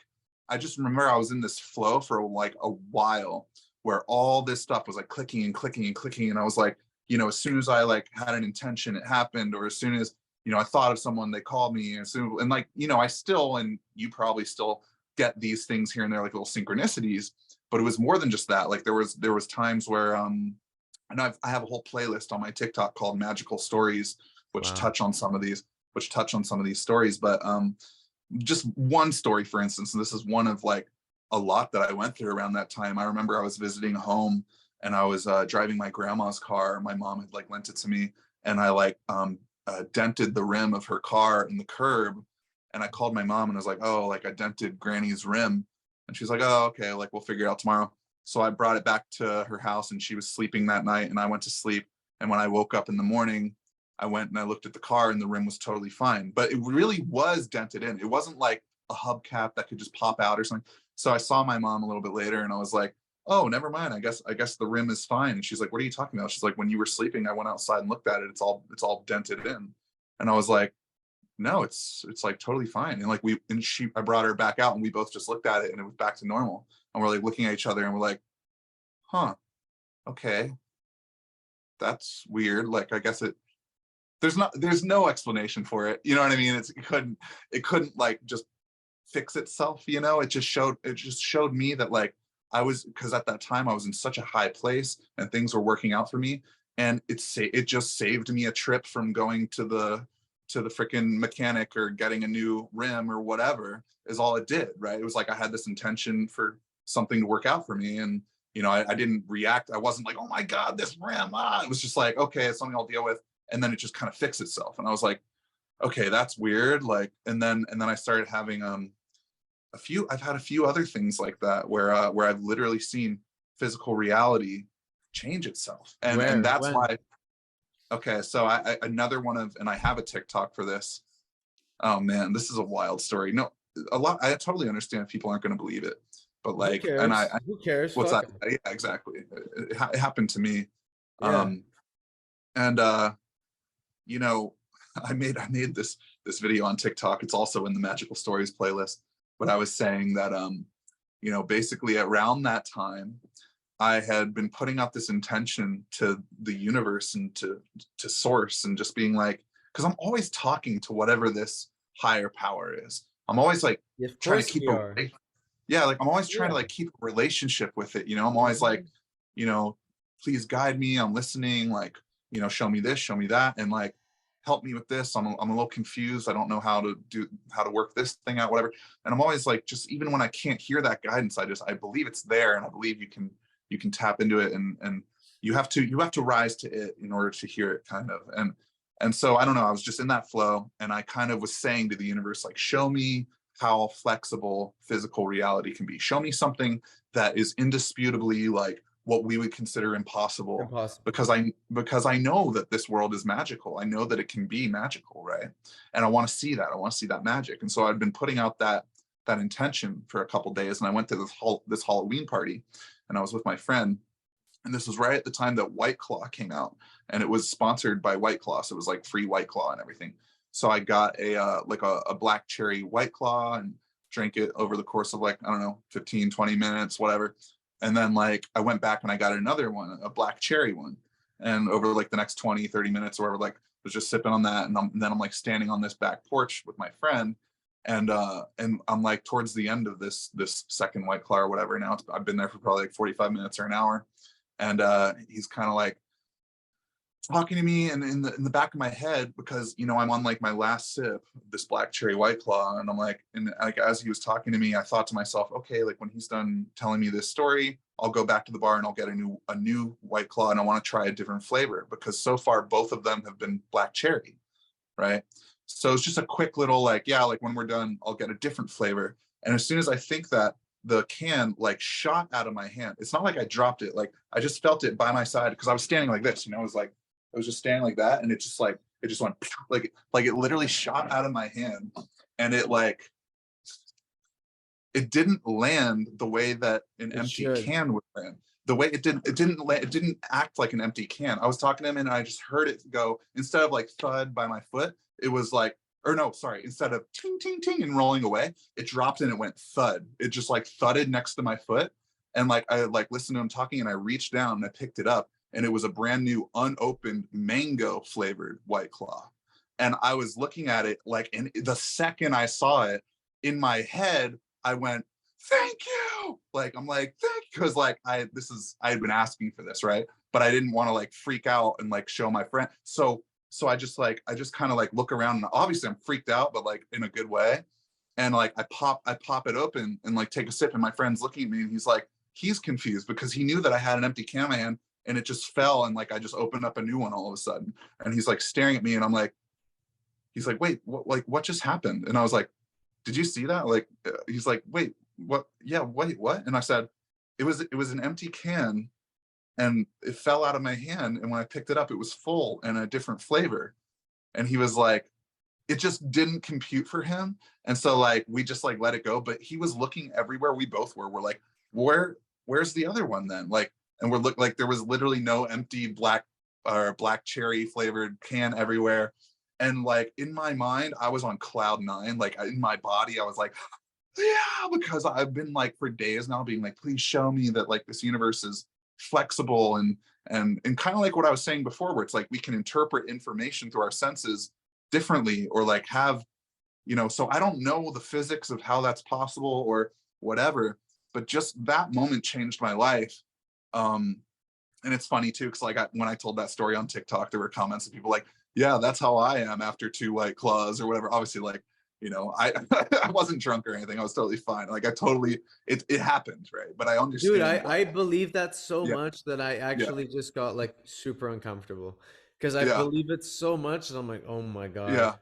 I just remember I was in this flow for like a while where all this stuff was like clicking and clicking and clicking. And I was like, you know, as soon as I like had an intention, it happened. Or as soon as, you know, I thought of someone, they called me. And like, you know, I still, and you probably still get these things here and there, like little synchronicities, but it was more than just that. Like there was times where, and I have a whole playlist on my TikTok called Magical Stories, which
Wow.
touch on some of these stories. But just one story, for instance, and this is one of like a lot that I went through around that time. I remember I was visiting home and I was driving my grandma's car. My mom had like lent it to me, and I like dented the rim of her car in the curb. And I called my mom and I was like, oh, like I dented Granny's rim. And she's like, oh, okay, like we'll figure it out tomorrow. So I brought it back to her house, and she was sleeping that night, and I went to sleep. And when I woke up in the morning, I went and I looked at the car, and the rim was totally fine. But it really was dented in. It wasn't like a hubcap that could just pop out or something. So I saw my mom a little bit later, and I was like, oh, never mind. I guess the rim is fine. And she's like, what are you talking about? She's like, when you were sleeping, I went outside and looked at it. It's all dented in. And I was like, no, it's like totally fine. And like I brought her back out, and we both just looked at it, and it was back to normal. And we're like looking at each other, and we're like, huh, okay, that's weird. Like I guess there's no explanation for it. You know what I mean? It couldn't like just fix itself, you know. It just showed me that like because at that time I was in such a high place and things were working out for me, and it just saved me a trip from going to the freaking mechanic or getting a new rim or whatever. Is all it did, right? It was like I had this intention for something to work out for me, and you know, I didn't react. I wasn't like, oh my god, this rim, it was just like, okay, it's something I'll deal with. And then it just kind of fixed itself, and I was like, okay, that's weird. Like, and then I started having I've had a few other things like that where I've literally seen physical reality change itself, and
Where?
that's
When?
why. Okay, so I another one of, and I have a TikTok for this. Oh man, this is a wild story. No, a lot. I totally understand if people aren't going to believe it, but
Who
like, and
cares? Who cares?
what's
Fuck
that?
it.
Yeah, exactly. It happened to me.
Yeah.
And you know, I made this video on TikTok. It's also in the Magical Stories playlist. But I was saying that you know, basically around that time, I had been putting out this intention to the universe and to source, and just being like, because I'm always talking to whatever this higher power is. I'm always like
Yeah, of
trying to
course
keep
we are.
yeah, like I'm always trying to
Yeah.
like keep a relationship with it. You know, I'm always like, you know, please guide me. I'm listening. Like, you know, show me this, show me that, and like help me with this. I'm a little confused. I don't know how to work this thing out, whatever. And I'm always like, just even when I can't hear that guidance, I believe it's there, and I believe you can tap into it, and you have to rise to it in order to hear it, kind of. And so I don't know, I was just in that flow, and I kind of was saying to the universe, like, show me how flexible physical reality can be. Show me something that is indisputably like what we would consider impossible,
Impossible.
because I know that this world is magical. I know that it can be magical, right? And I want to see that. I want to see that magic. And so I've been putting out that intention for a couple days, and I went to this Halloween party, and I was with my friend, and this was right at the time that White Claw came out, and it was sponsored by White Claw, so it was like free White Claw and everything. So I got a black cherry White Claw and drank it over the course of like, I don't know, 15, 20 minutes, whatever. And then like I went back and I got another one, a black cherry one. And over like the next 20, 30 minutes or whatever, like was just sipping on that. And then I'm like standing on this back porch with my friend. And I'm like towards the end of this second White Claw or whatever. Now I've been there for probably like 45 minutes or an hour. And he's kind of like talking to me, and in the back of my head, because you know I'm on like my last sip of this black cherry White Claw, and I'm like, and like as he was talking to me, I thought to myself, okay, like when he's done telling me this story, I'll go back to the bar and I'll get a new White Claw, and I want to try a different flavor, because so far both of them have been black cherry, right? So it's just a quick little like, yeah, like when we're done, I'll get a different flavor. And as soon as I think that, the can like shot out of my hand. It's not like I dropped it, like I just felt it by my side, because I was standing like this, you know, it was like I was just standing like that, and it just went like it literally shot out of my hand, and it didn't land the way that an empty can would land. The way it didn't act like an empty can. I was talking to him and I just heard it go, instead of like thud by my foot, it was like, or no, sorry, instead of ting, ting, ting and rolling away, it dropped and it went thud. It just like thudded next to my foot. And like, I like listened to him talking, and I reached down and I picked it up, and it was a brand new unopened mango flavored White Claw. And I was looking at it like, and the second I saw it in my head, I went, thank you. Like, I'm like, thank you. Cause like I had been asking for this, right? But I didn't want to like freak out and like show my friend. So I just kind of like look around, and obviously I'm freaked out, but like in a good way. And like I pop it open and like take a sip, and my friend's looking at me, and he's confused because he knew that I had an empty can in my hand, and it just fell, and like I just opened up a new one all of a sudden. And he's like staring at me, and I'm like, he's like, wait, what just happened? And I was like, did you see that? Like, he's like, wait, what? Yeah, wait, what? And I said, it was an empty can, and it fell out of my hand, and when I picked it up, it was full and a different flavor. And he was like, it just didn't compute for him. And so like we just like let it go. But he was looking everywhere. We both were. We're like, where's the other one then? Like, and we're like there was literally no empty black cherry flavored can everywhere. And like in my mind, I was on cloud 9. Like in my body, I was like, yeah, because I've been like for days now being like, please show me that like this universe is flexible, and kind of like what I was saying before, where it's like we can interpret information through our senses differently, or like have, you know, so I don't know the physics of how that's possible or whatever, but just that moment changed my life. And it's funny too, because like when I told that story on TikTok, there were comments of people like, yeah, that's how I am after 2 White Claws or whatever. Obviously, like, you know, I I wasn't drunk or anything. I was totally fine. Like I totally, it happened, right? But I understand.
Dude, I believe that so
Yeah,
much that I
yeah,
actually just got like super uncomfortable, because I
yeah,
believe it so much that I'm like, oh my God.
yeah,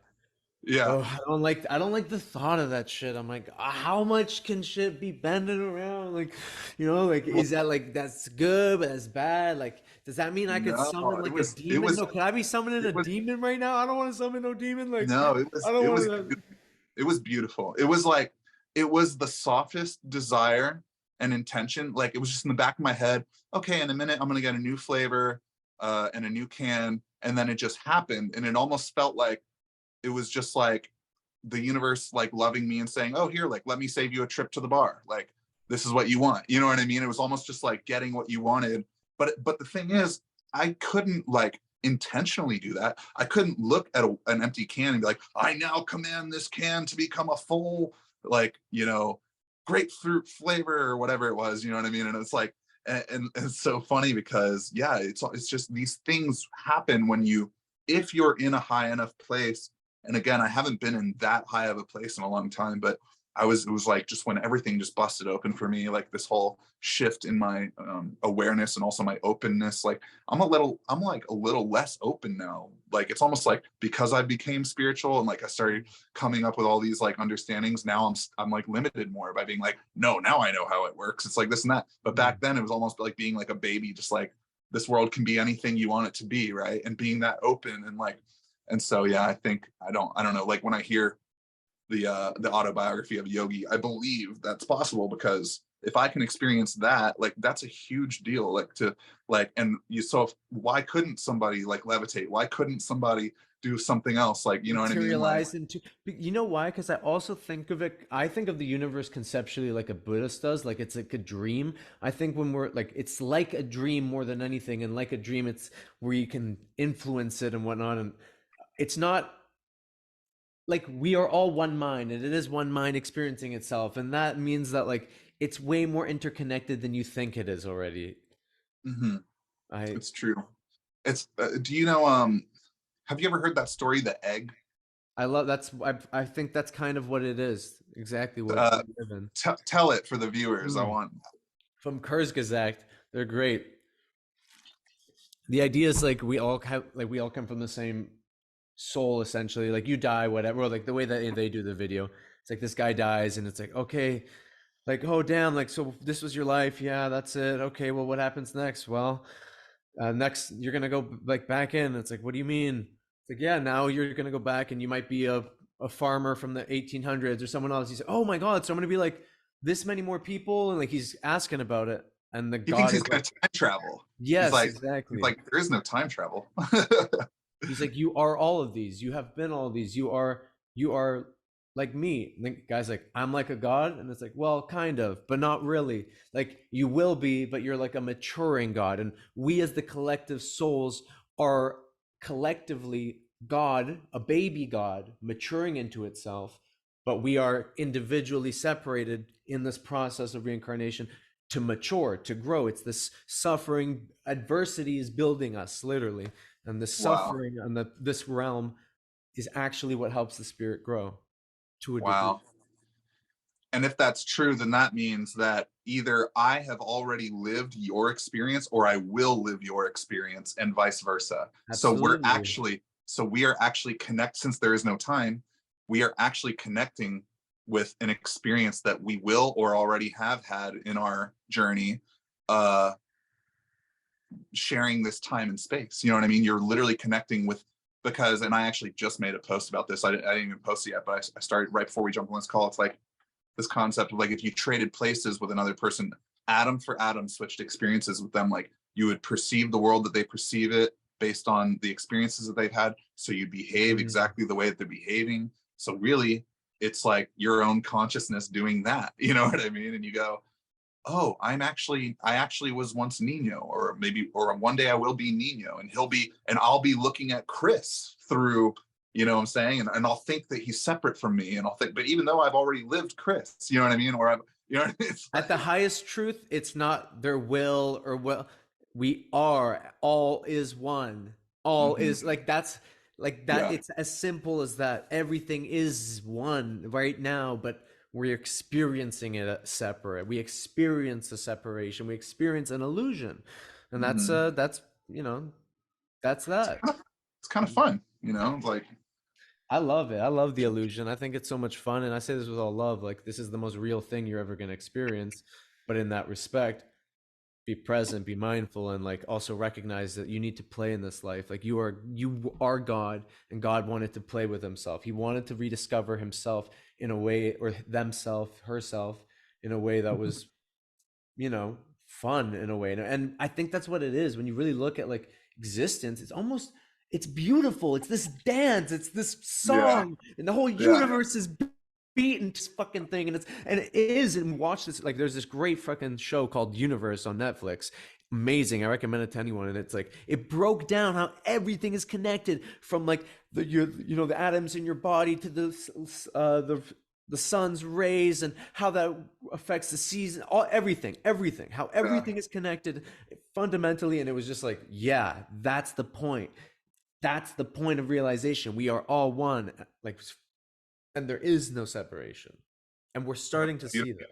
yeah.
Oh, I don't like the thought of that shit. I'm like, how much can shit be bending around? Like, like
Well,
is that like that's good, but that's bad? Like, does that mean I could
no,
summon
it
like a
was, it
demon?
was,
No, could I be summoning
it
a
was,
demon right now? I don't want to summon no demon. Like,
no,
I don't want to.
it was beautiful. It was like, it was the softest desire and intention. Like it was just in the back of my head. Okay, in a minute, I'm gonna get a new flavor and a new can, and then it just happened, and it almost felt like it was just like the universe like loving me and saying, oh, here, like let me save you a trip to the bar, like this is what you want, you know what I mean? It was almost just like getting what you wanted. But the thing is, I couldn't like intentionally do that. I couldn't look at an empty can and be like, I now command this can to become a full, like, you know, grapefruit flavor or whatever it was, you know what I mean? And it's like, and it's so funny because yeah, it's just these things happen when if you're in a high enough place. And again, I haven't been in that high of a place in a long time, but it was like just when everything just busted open for me, like this whole shift in my awareness and also my openness. Like I'm like a little less open now. Like it's almost like because I became spiritual and like I started coming up with all these like understandings. Now I'm like limited more by being like, no, now I know how it works. It's like this and that. But back then it was almost like being like a baby, just like this world can be anything you want it to be, right? And being that open and like. And so, yeah, I think I don't know. Like when I hear the autobiography of Yogi, I believe that's possible because if I can experience that, like that's a huge deal. Like to like, and you so why couldn't somebody like levitate? Why couldn't somebody do something else, like, you know what I mean? Like,
Materialize into, you know why? Because I also think of it, I think of the universe conceptually like a Buddhist does, like it's like a dream. I think when we're like, it's like a dream more than anything, and like a dream, it's where you can influence it and whatnot, and it's not like we are all one mind, and it is one mind experiencing itself, and that means that like it's way more interconnected than you think it is already.
hmm
I
it's true. It's do you know have you ever heard that story, the egg?
I love that's I think that's kind of what it is, exactly what
uh
we live in.
Tell it for the viewers, I
Mm.
want.
From Kurzgesagt, they're great. The idea is like we all have, like we all come from the same soul essentially. Like you die, whatever. Or like the way that they do the video, it's like this guy dies, and it's like, okay, like, oh damn, like, so this was your life, yeah, that's it. Okay, well, what happens next? Well, next you're gonna go like back in. It's like, what do you mean? It's like, yeah, now you're gonna go back, and you might be a farmer from the 1800s or someone else. He's like, oh my god, so I'm gonna be like this many more people, and like he's asking about it, and the
He thinks
god
he's
is
gonna
like,
time travel. He's
yes,
like, he's
exactly.
like, there is no time travel.
He's like, you are all of these. You have been all of these. You are like me. And the guy's like, I'm like a god, and it's like, well, kind of, but not really. Like you will be, but you're like a maturing god, and we as the collective souls are collectively God, a baby God, maturing into itself, but we are individually separated in this process of reincarnation to mature, to grow. It's this suffering, adversity is building us, literally. And the
Wow.
suffering and this realm is actually what helps the spirit grow to a degree.
Wow. And if that's true, then that means that either I have already lived your experience or I will live your experience, and vice versa.
Absolutely.
So we are actually connect, since there is no time, we are actually connecting with an experience that we will or already have had in our journey, uh sharing this time and space. You know what I mean? You're literally connecting with, because, and I actually just made a post about this. I didn't even post it yet, but I started right before we jump on this call. It's like this concept of like, if you traded places with another person, atom for atom, switched experiences with them, like you would perceive the world that they perceive it based on the experiences that they've had. So you behave
Mm.
exactly the way that they're behaving. So really, it's like your own consciousness doing that. You know what I mean? And you go, oh, I actually was once Nino, or maybe, or one day I will be Nino, and I'll be looking at Chris through, you know what I'm saying? And I'll think that he's separate from me, and I'll think, but even though I've already lived Chris, you know what I mean? Or I've, you know, it's
At the
like,
highest truth, it's not their will or will. We are, all is one. All
mhm,
is like that's like that.
yeah,
It's as simple as that. Everything is one right now, but we're experiencing it separate. We experience a separation. We experience an illusion, and
mhm.
that's you know that's that.
It's kind of fun, you know, like,
I love it. I love the illusion. I think it's so much fun. And I say this with all love. Like, this is the most real thing you're ever going to experience. But in that respect, be present, be mindful, and like also recognize that you need to play in this life. Like, you are God, and God wanted to play with himself. He wanted to rediscover himself in a way, or themself, herself, in a way that was, fun in a way. And I think that's what it is when you really look at like existence. It's beautiful. It's this dance. It's this
yeah,
song, and the whole
yeah,
universe is beating this fucking thing. And it is. And watch this. Like, there's this great fucking show called Universe on Netflix. Amazing. I recommend it to anyone. And it's like it broke down how everything is connected, from like the atoms in your body to the sun's rays, and how that affects the season, everything, how
yeah.
everything is connected fundamentally. And it was just like, yeah, that's the point. That's the point of realization. We are all one, like, and there is no separation. And we're starting to see that.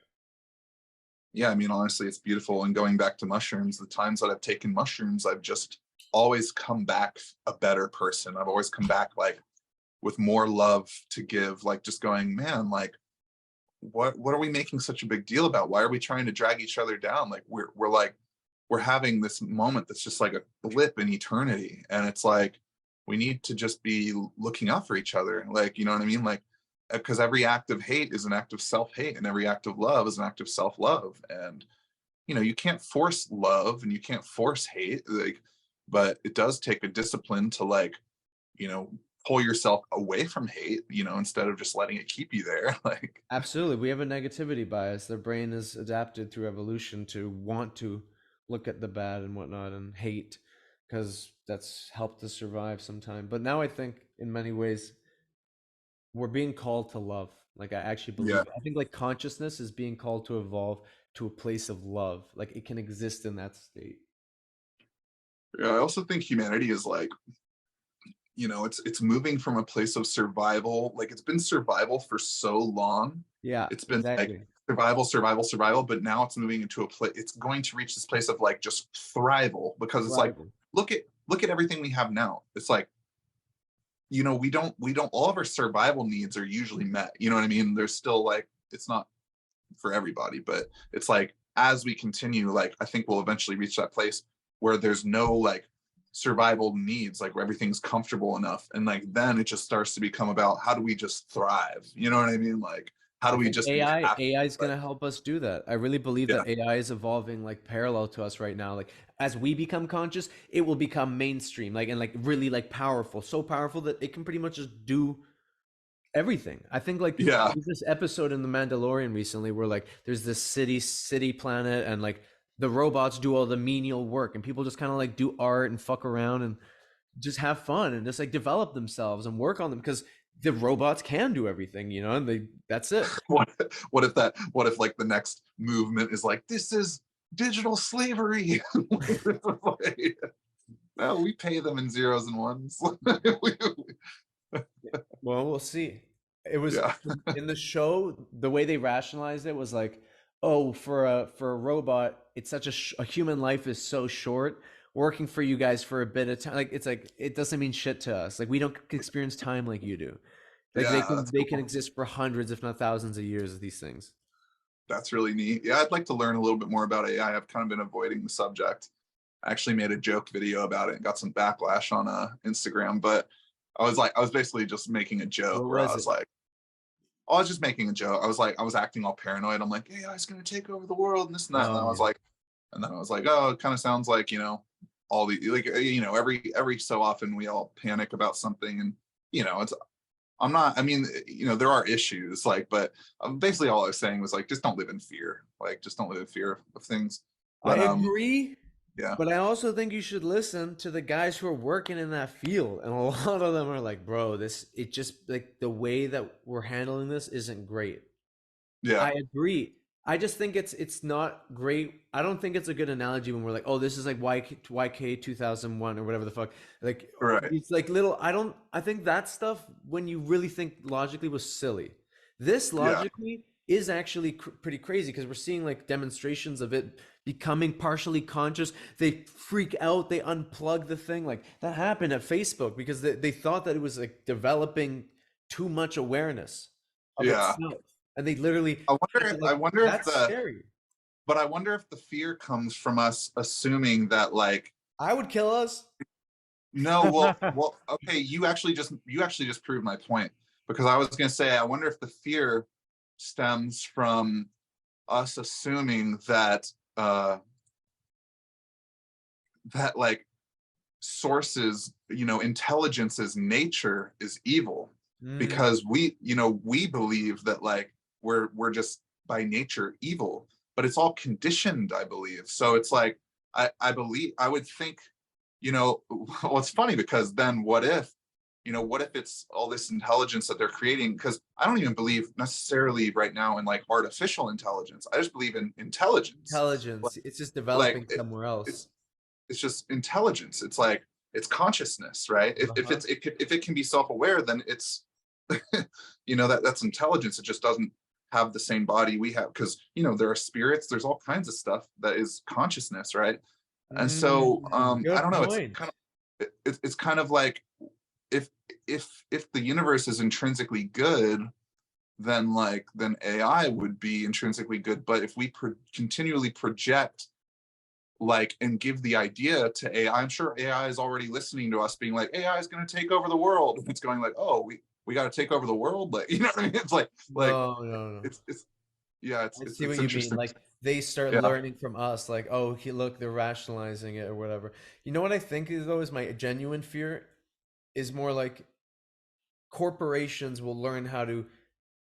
Yeah, I mean, honestly, it's beautiful. And going back to mushrooms, the times that I've taken mushrooms, I've just always come back a better person. I've always come back like with more love to give, like just going, man, like what are we making such a big deal about? Why are we trying to drag each other down? Like we're having this moment that's just like a blip in eternity. And it's like we need to just be looking out for each other. Like, you know what I mean? Like, because every act of hate is an act of self-hate, and every act of love is an act of self-love. And you know, you can't force love and you can't force hate, like, but it does take a discipline to, like, you know, pull yourself away from hate, you know, instead of just letting it keep you there. Like,
Absolutely. We have a negativity bias. The brain is adapted through evolution to want to look at the bad and whatnot and hate because that's helped us survive sometime. But now I think in many ways we're being called to love. Like I actually
yeah.
believe. I think like consciousness is being called to evolve to a place of love. Like it can exist in that state.
Yeah, I also think humanity is like, you know, it's moving from a place of survival. Like it's been survival for so long.
Yeah,
It's been like
exactly.
survival, survival, survival, but now it's moving into a place, it's going to reach this place of like just thrival, because it's like,
Thriving.
look at everything we have now. It's like, you know, we don't all of our survival needs are usually met. You know what I mean? There's still like, it's not for everybody, but it's like as we continue, like I think we'll eventually reach that place where there's no like survival needs, like where everything's comfortable enough, and like then it just starts to become about how do we just thrive, you know what I mean, like how do
I
we
think
just be happy.
AI is
Like,
going to help us do that. I really believe
yeah,
that AI is evolving like parallel to us right now. Like as we become conscious, it will become mainstream, like and like really like powerful, so powerful that it can pretty much just do everything. I think like
yeah,
there's this episode in The Mandalorian recently where like there's this city planet and like the robots do all the menial work and people just kind of like do art and fuck around and just have fun and just like develop themselves and work on them because the robots can do everything, you know, and they that's it.
what what if like the next movement is like, this is digital slavery. No, we pay them in zeros and ones.
Well, we'll see. It was
Yeah,
in the show, the way they rationalized it was like, oh, for a robot, it's such a human life is so short. Working for you guys for a bit of time, like it's like it doesn't mean shit to us. Like we don't experience time like you do. Like
yeah, that's
they can
cool.
exist for hundreds, if not thousands of years of these things.
That's really neat. Yeah, I'd like to learn a little bit more about AI. I've kind of been avoiding the subject. I actually made a joke video about it and got some backlash on Instagram, but I was basically just making a joke
What
where I
was
was
it?
like, oh, I was just making a joke. I was acting all paranoid. I'm like, AI is going to take over the world and this and that. And then
Oh
I was
yeah.
like, oh, it kind of sounds like, you know, all the, like, you know, every so often we all panic about something, and, you know, I'm not, I mean, you know, there are issues, like, but basically all I was saying was like, just don't live in fear. Like, just don't live in fear of things.
I
But
agree,
yeah,
but I also think you should listen to the guys who are working in that field. And a lot of them are like, bro, this, it just like the way that we're handling this isn't great.
yeah,
I agree. I just think it's not great. I don't think it's a good analogy when we're like, oh, this is like YK 2001 or whatever the fuck. Like
right,
it's like little. I think that stuff when you really think logically was silly. This
yeah,
logically is actually pretty crazy because we're seeing like demonstrations of it becoming partially conscious. They freak out. They unplug the thing. Like that happened at Facebook because they thought that it was like developing too much awareness of
yeah.
itself. And they literally had to
I
like
wonder if
that's
the,
scary.
but I wonder if the fear comes from us assuming that like,
I would kill us.
no, okay, you actually just proved my point, because I was going to say I wonder if the fear stems from us assuming that that like sources, you know, intelligence's nature is evil,
Mm.
because we, you know, we believe that like we're just by nature evil, but it's all conditioned, I believe. So it's like I believe, I would think, you know, well, it's funny because then what if, you know, what if it's all this intelligence that they're creating? Because I don't even believe necessarily right now in like artificial intelligence. I just believe in intelligence.
Intelligence. It's just
Like
developing somewhere else.
it's it's just intelligence. It's like it's consciousness, right? If
Uh-huh.
if it can be self-aware, then it's you know, that's intelligence. It just doesn't have the same body we have, because, you know, there are spirits, there's all kinds of stuff that is consciousness, right? And so I
Good
don't know, it's
point.
kind of it's kind of like, if if the universe is intrinsically good, then like then AI would be intrinsically good. But if we continually project like and give the idea to AI, I'm sure AI is already listening to us being like, AI is going to take over the world. And it's going like, oh, we got to take over the world. Like, you know what I mean? It's like
No, no, no.
it's yeah,
I see what
it's
you mean.
interesting.
Like they start
Yeah.
learning from us, like, oh, look, they're rationalizing it or whatever. You know what I think is though is my genuine fear is more like corporations will learn how to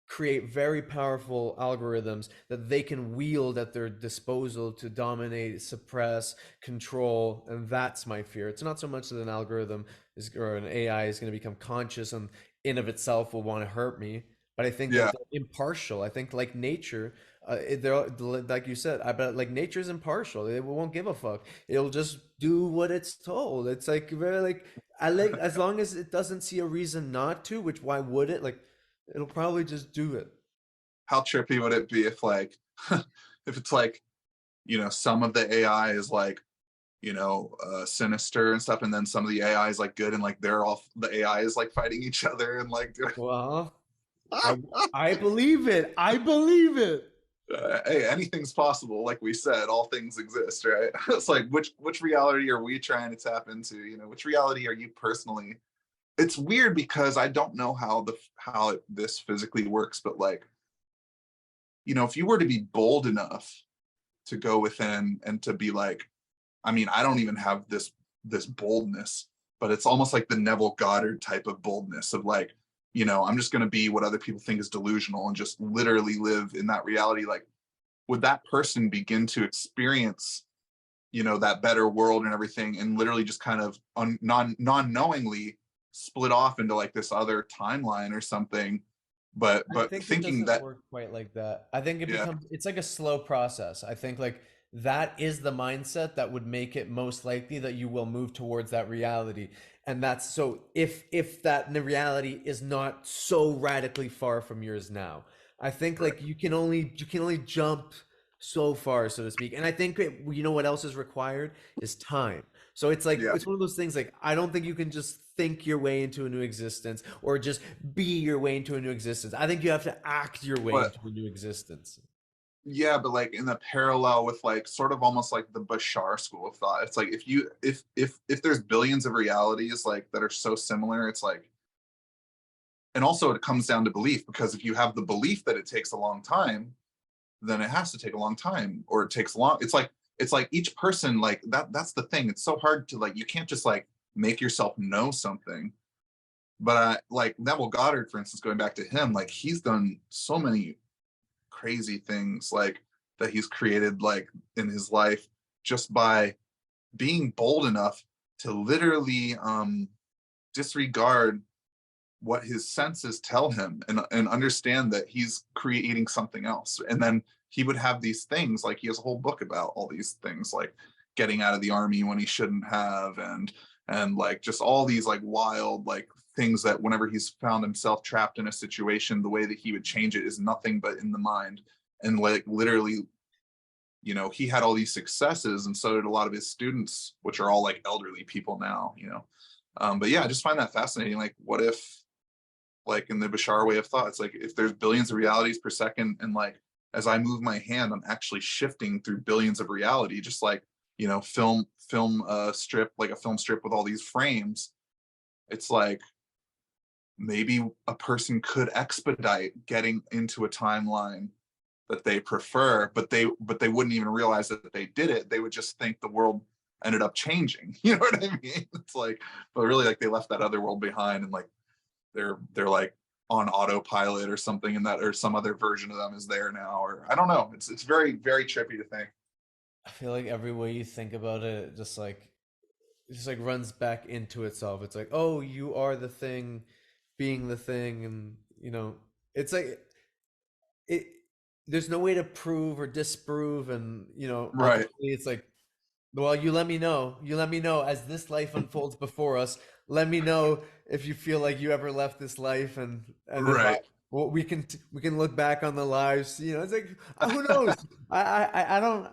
create very powerful algorithms that they can wield at their disposal to dominate, suppress, control, and that's my fear. It's not so much that an algorithm is or an AI is going to become conscious and in of itself will want to hurt me, but I think that
Yeah.
they're impartial. I think like nature, they're like you said. I bet like nature's impartial. It won't give a fuck. It'll just do what it's told. It's like very like I like as long as it doesn't see a reason not to. Which why would it? Like it'll probably just do it.
How trippy would it be if like if it's like, some of the AI is like, sinister and stuff, and then some of the AI is like good, and like they're all the AI is like fighting each other and like
Well, I I believe it. I believe it.
hey, anything's possible. Like we said, all things exist, right? It's like which reality are we trying to tap into? Which reality are you personally? It's weird because I don't know how this physically works, but like, if you were to be bold enough to go within and to be like, I mean, I don't even have this boldness, but it's almost like the Neville Goddard type of boldness of like, I'm just going to be what other people think is delusional and just literally live in that reality. Like, would that person begin to experience, that better world and everything, and literally just kind of non-knowingly split off into like this other timeline or something?
I
But
think it
thinking
doesn't
that,
work quite like that. I think
yeah,
it's like a slow process. I think like that is the mindset that would make it most likely that you will move towards that reality. And that's so if that the reality is not so radically far from yours now. I think
right,
like you can only jump so far, so to speak. And I think you know what else is required is time. So it's like
yeah.
it's one of those things like I don't think you can just think your way into a new existence or just be your way into a new existence. I think you have to act your way
But
into a new existence.
yeah, but like in the parallel with like sort of almost like the Bashar school of thought, it's like if there's billions of realities like that are so similar, it's like, and also it comes down to belief, because if you have the belief that it takes a long time, then it has to take a long time, or it takes long. It's like each person, like that's the thing. It's so hard to like, you can't just like make yourself know something. But like Neville Goddard, for instance, going back to him, like he's done so many crazy things like that he's created like in his life just by being bold enough to literally disregard what his senses tell him, and understand that he's creating something else. And then he would have these things, like he has a whole book about all these things, like getting out of the army when he shouldn't have, and like just all these like wild like things that whenever he's found himself trapped in a situation, the way that he would change it is nothing but in the mind. And like literally, he had all these successes, and so did a lot of his students, which are all like elderly people now, but yeah, I just find that fascinating. Like, what if, like in the Bashar way of thought, it's like if there's billions of realities per second, and like as I move my hand, I'm actually shifting through billions of reality, just like, film strip, like a film strip with all these frames. It's like maybe a person could expedite getting into a timeline that they prefer, but they wouldn't even realize that they did it. They would just think the world ended up changing. You know what I mean? It's like, but really like they left that other world behind, and like they're like on autopilot or something, and that, or some other version of them is there now, or I don't know. It's very, very trippy to think.
I feel like every way you think about it, it just like runs back into itself. It's like, oh, you are the thing, being the thing, and it's like it. There's no way to prove or disprove, and
Right,
ultimately, it's like, well, you let me know. You let me know as this life unfolds before us. Let me know if you feel like you ever left this life, and if I,
right.
well, we can look back on the lives. It's like who knows? I don't.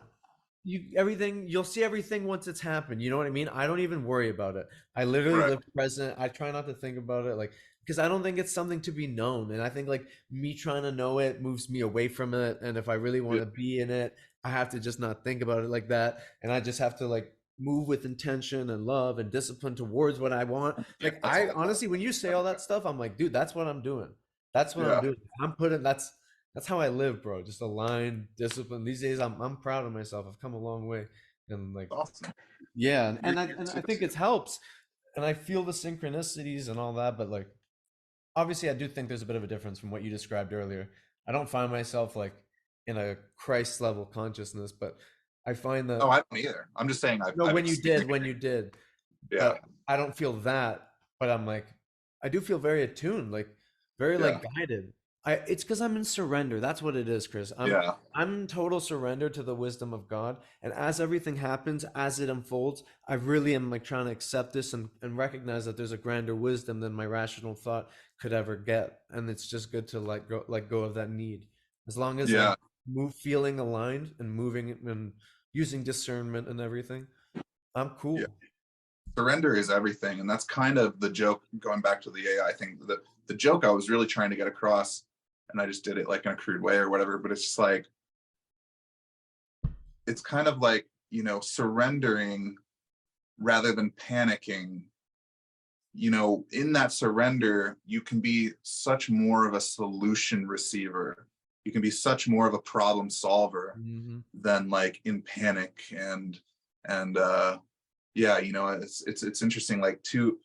You'll see everything once it's happened. You know what I mean? I don't even worry about it. I literally
Right.
live present. I try not to think about it, like because I don't think it's something to be known, and I think like me trying to know it moves me away from it. And if I really want
Yeah,
to be in it, I have to just not think about it like that, and I just have to like move with intention and love and discipline towards what I want.
yeah,
Like
that's
I
all.
honestly, when you say all that stuff, I'm like, dude, that's what I'm doing. That's what I'm
Yeah,
doing. I'm putting that's how I live, bro. Just aligned, discipline. These days, I'm proud of myself. I've come a long way, and like,
awesome.
yeah, and,
You're,
and I
you're
and
too.
I think it helps, and I feel the synchronicities and all that. But like, obviously I do think there's a bit of a difference from what you described earlier. I don't find myself like in a Christ level consciousness, but I find that
Oh, I don't either. I'm just saying
no,
I've experienced.
when you did,
Yeah,
but I don't feel that. But I'm like, I do feel very attuned, like very
yeah,
like guided. It's because I'm in surrender. That's what it is, Chris.
yeah,
I'm in total surrender to the wisdom of God. And as everything happens, as it unfolds, I really am like trying to accept this and recognize that there's a grander wisdom than my rational thought could ever get. And it's just good to let go of that need. As long as
yeah,
I'm feeling aligned and moving and using discernment and everything, I'm
yeah.
cool.
Surrender is everything, and that's kind of the joke. Going back to the AI thing, the joke I was really trying to get across, and I just did it like in a crude way or whatever. But it's just like, it's kind of like, surrendering rather than panicking. In that surrender, you can be such more of a solution receiver. You can be such more of a problem solver
Hmm.
than like in panic. And yeah, it's interesting, like to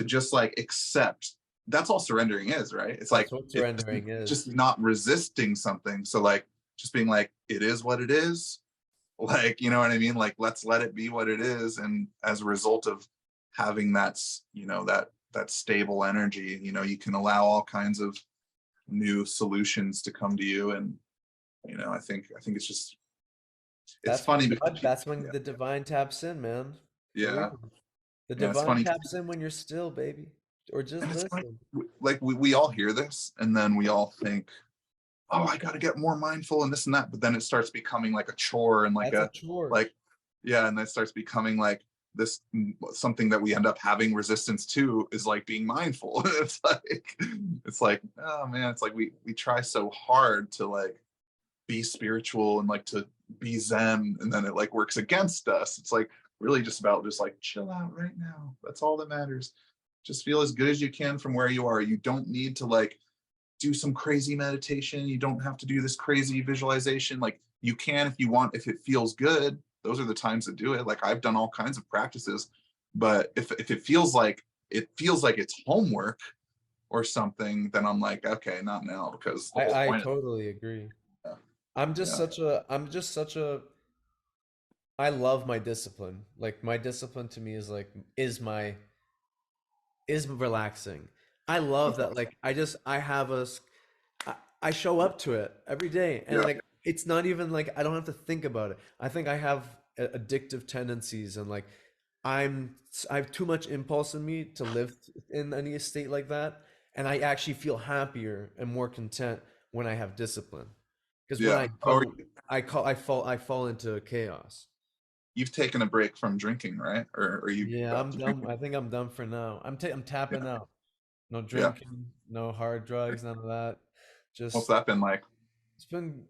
just like accept. That's all surrendering is, right? It's
That's
like
what
it's
surrendering
just
is.
not resisting something. So like just being like, it is what it is. Like, you know what I mean? Like, let's let it be what it is. And as a result of having that stable energy, you can allow all kinds of new solutions to come to you. And I think it's
That's when
funny because
God, that's when the divine taps in, man. For
yeah,
real. The
yeah, it's
divine
funny.
taps in when you're still, baby. Or just
And it's funny,
listen.
like we all hear this and then we all think, oh, I got to get more mindful and this and that. But then it starts becoming like a chore and
That's a chore.
like, yeah. And that starts becoming like this, something that we end up having resistance to is like being mindful. It's like, oh man, it's like we try so hard to like be spiritual and like to be Zen. And then it like works against us. It's like really just about just like chill out right now. That's all that matters. Just feel as good as you can from where you are. You don't need to like do some crazy meditation. You don't have to do this crazy visualization. Like you can if you want, if it feels good. Those are the times to do it. Like I've done all kinds of practices, but if it feels like it's homework or something, then I'm like, okay, not now, because the whole
I
point.
totally agree.
Yeah, yeah,
I'm just such a I love my discipline. Like my discipline to me is like is relaxing. I love that. Like I have I show up to it every day, and
yeah,
like it's not even like I don't have to think about it. I think I have addictive tendencies, and like I have too much impulse in me to live in any state like that, and I actually feel happier and more content when I have discipline. Because when
yeah.
I
Oh,
don't, I fall into chaos.
you've taken a break from drinking, right? Or you
Yeah,
back
I'm
to
done.
drinking?
I think I'm done for now. I'm
Yeah,
tapping out. No
yeah.
drinking, no hard drugs, none of that.
What's
Just
that been like?
it's been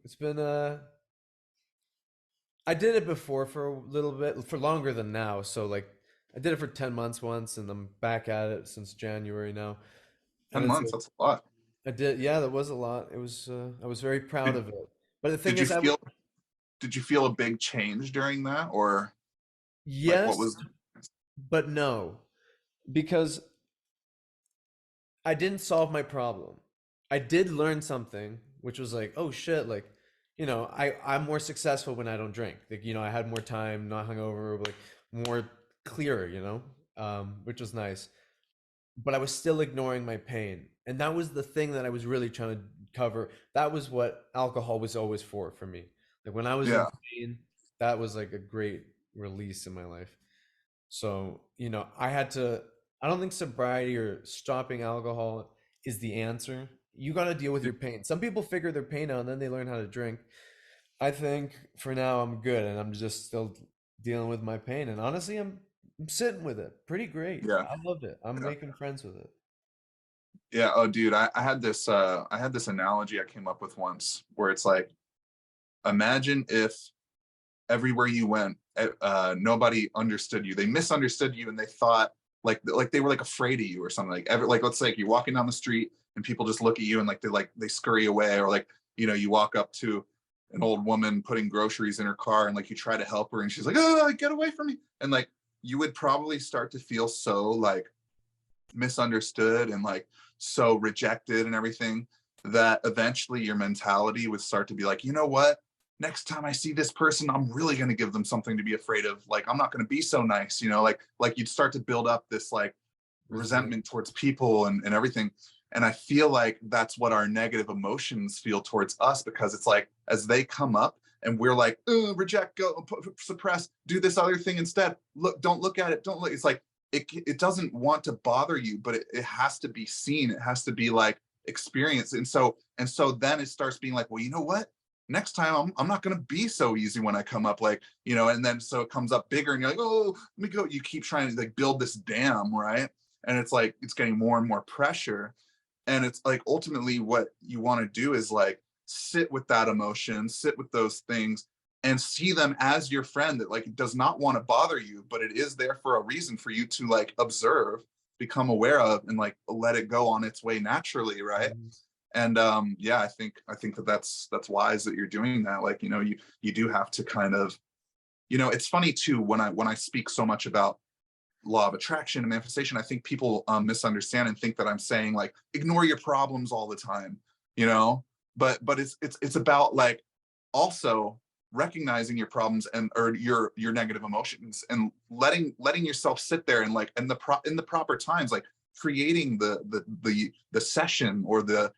I did it before for a little bit, for longer than now. So like I did it for 10 months once and I'm back at it since January now. And
10
it's
months. That's a lot.
I did, yeah, that was a lot. It was I was very proud
Did,
of it. But the thing
did you
is
feel did you feel a big change during that, or like what
yes,
was?
but no, because I didn't solve my problem. I did learn something, which was like, oh shit, like, I'm more successful when I don't drink. Like, I had more time, not hungover, like more clearer, which was nice. But I was still ignoring my pain. And that was the thing that I was really trying to cover. That was what alcohol was always for me. Like when I was in
Yeah,
pain, that was like a great release in my life. So, I don't think sobriety or stopping alcohol is the answer. You got to deal with your pain. Some people figure their pain out and then they learn how to drink. I think for now I'm good and I'm just still dealing with my pain. And honestly, I'm sitting with it pretty great.
yeah,
I loved it. I'm
yeah,
making friends with it.
yeah. Oh, dude, I had this analogy I came up with once where it's like, imagine if everywhere you went, nobody understood you. They misunderstood you, and they thought like they were like afraid of you or something. Like let's say like, you're walking down the street and people just look at you and like they scurry away, or like you walk up to an old woman putting groceries in her car and like you try to help her and she's like, oh, get away from me, and like you would probably start to feel so like misunderstood and like so rejected and everything, that eventually your mentality would start to be like, you know what? Next time I see this person, I'm really going to give them something to be afraid of. Like, I'm not going to be so nice, you know, like you'd start to build up this like resentment towards people and everything. And I feel like that's what our negative emotions feel towards us, because it's like, as they come up and we're like, reject, go, suppress, do this other thing instead. Look, don't look at it. Don't look. It's like, it doesn't want to bother you, but it has to be seen. It has to be like experienced. And so then it starts being like, well, you know what? Next time I'm not going to be so easy when I come up, like, you know, and then so it comes up bigger and you're like, oh, let me go. You keep trying to like build this dam, right? And it's like, it's getting more and more pressure. And it's like, ultimately what you want to do is like sit with that emotion, sit with those things, and see them as your friend that like does not want to bother you, but it is there for a reason for you to like observe, become aware of, and like let it go on its way naturally, right? And yeah, I think that's wise that you're doing that. Like, you know, you do have to kind of, you know, it's funny too, when I speak so much about law of attraction and manifestation, I think people misunderstand and think that I'm saying like ignore your problems all the time, you know, but it's about like also recognizing your problems and or your negative emotions, and letting yourself sit there and like in the proper times, like creating the session or the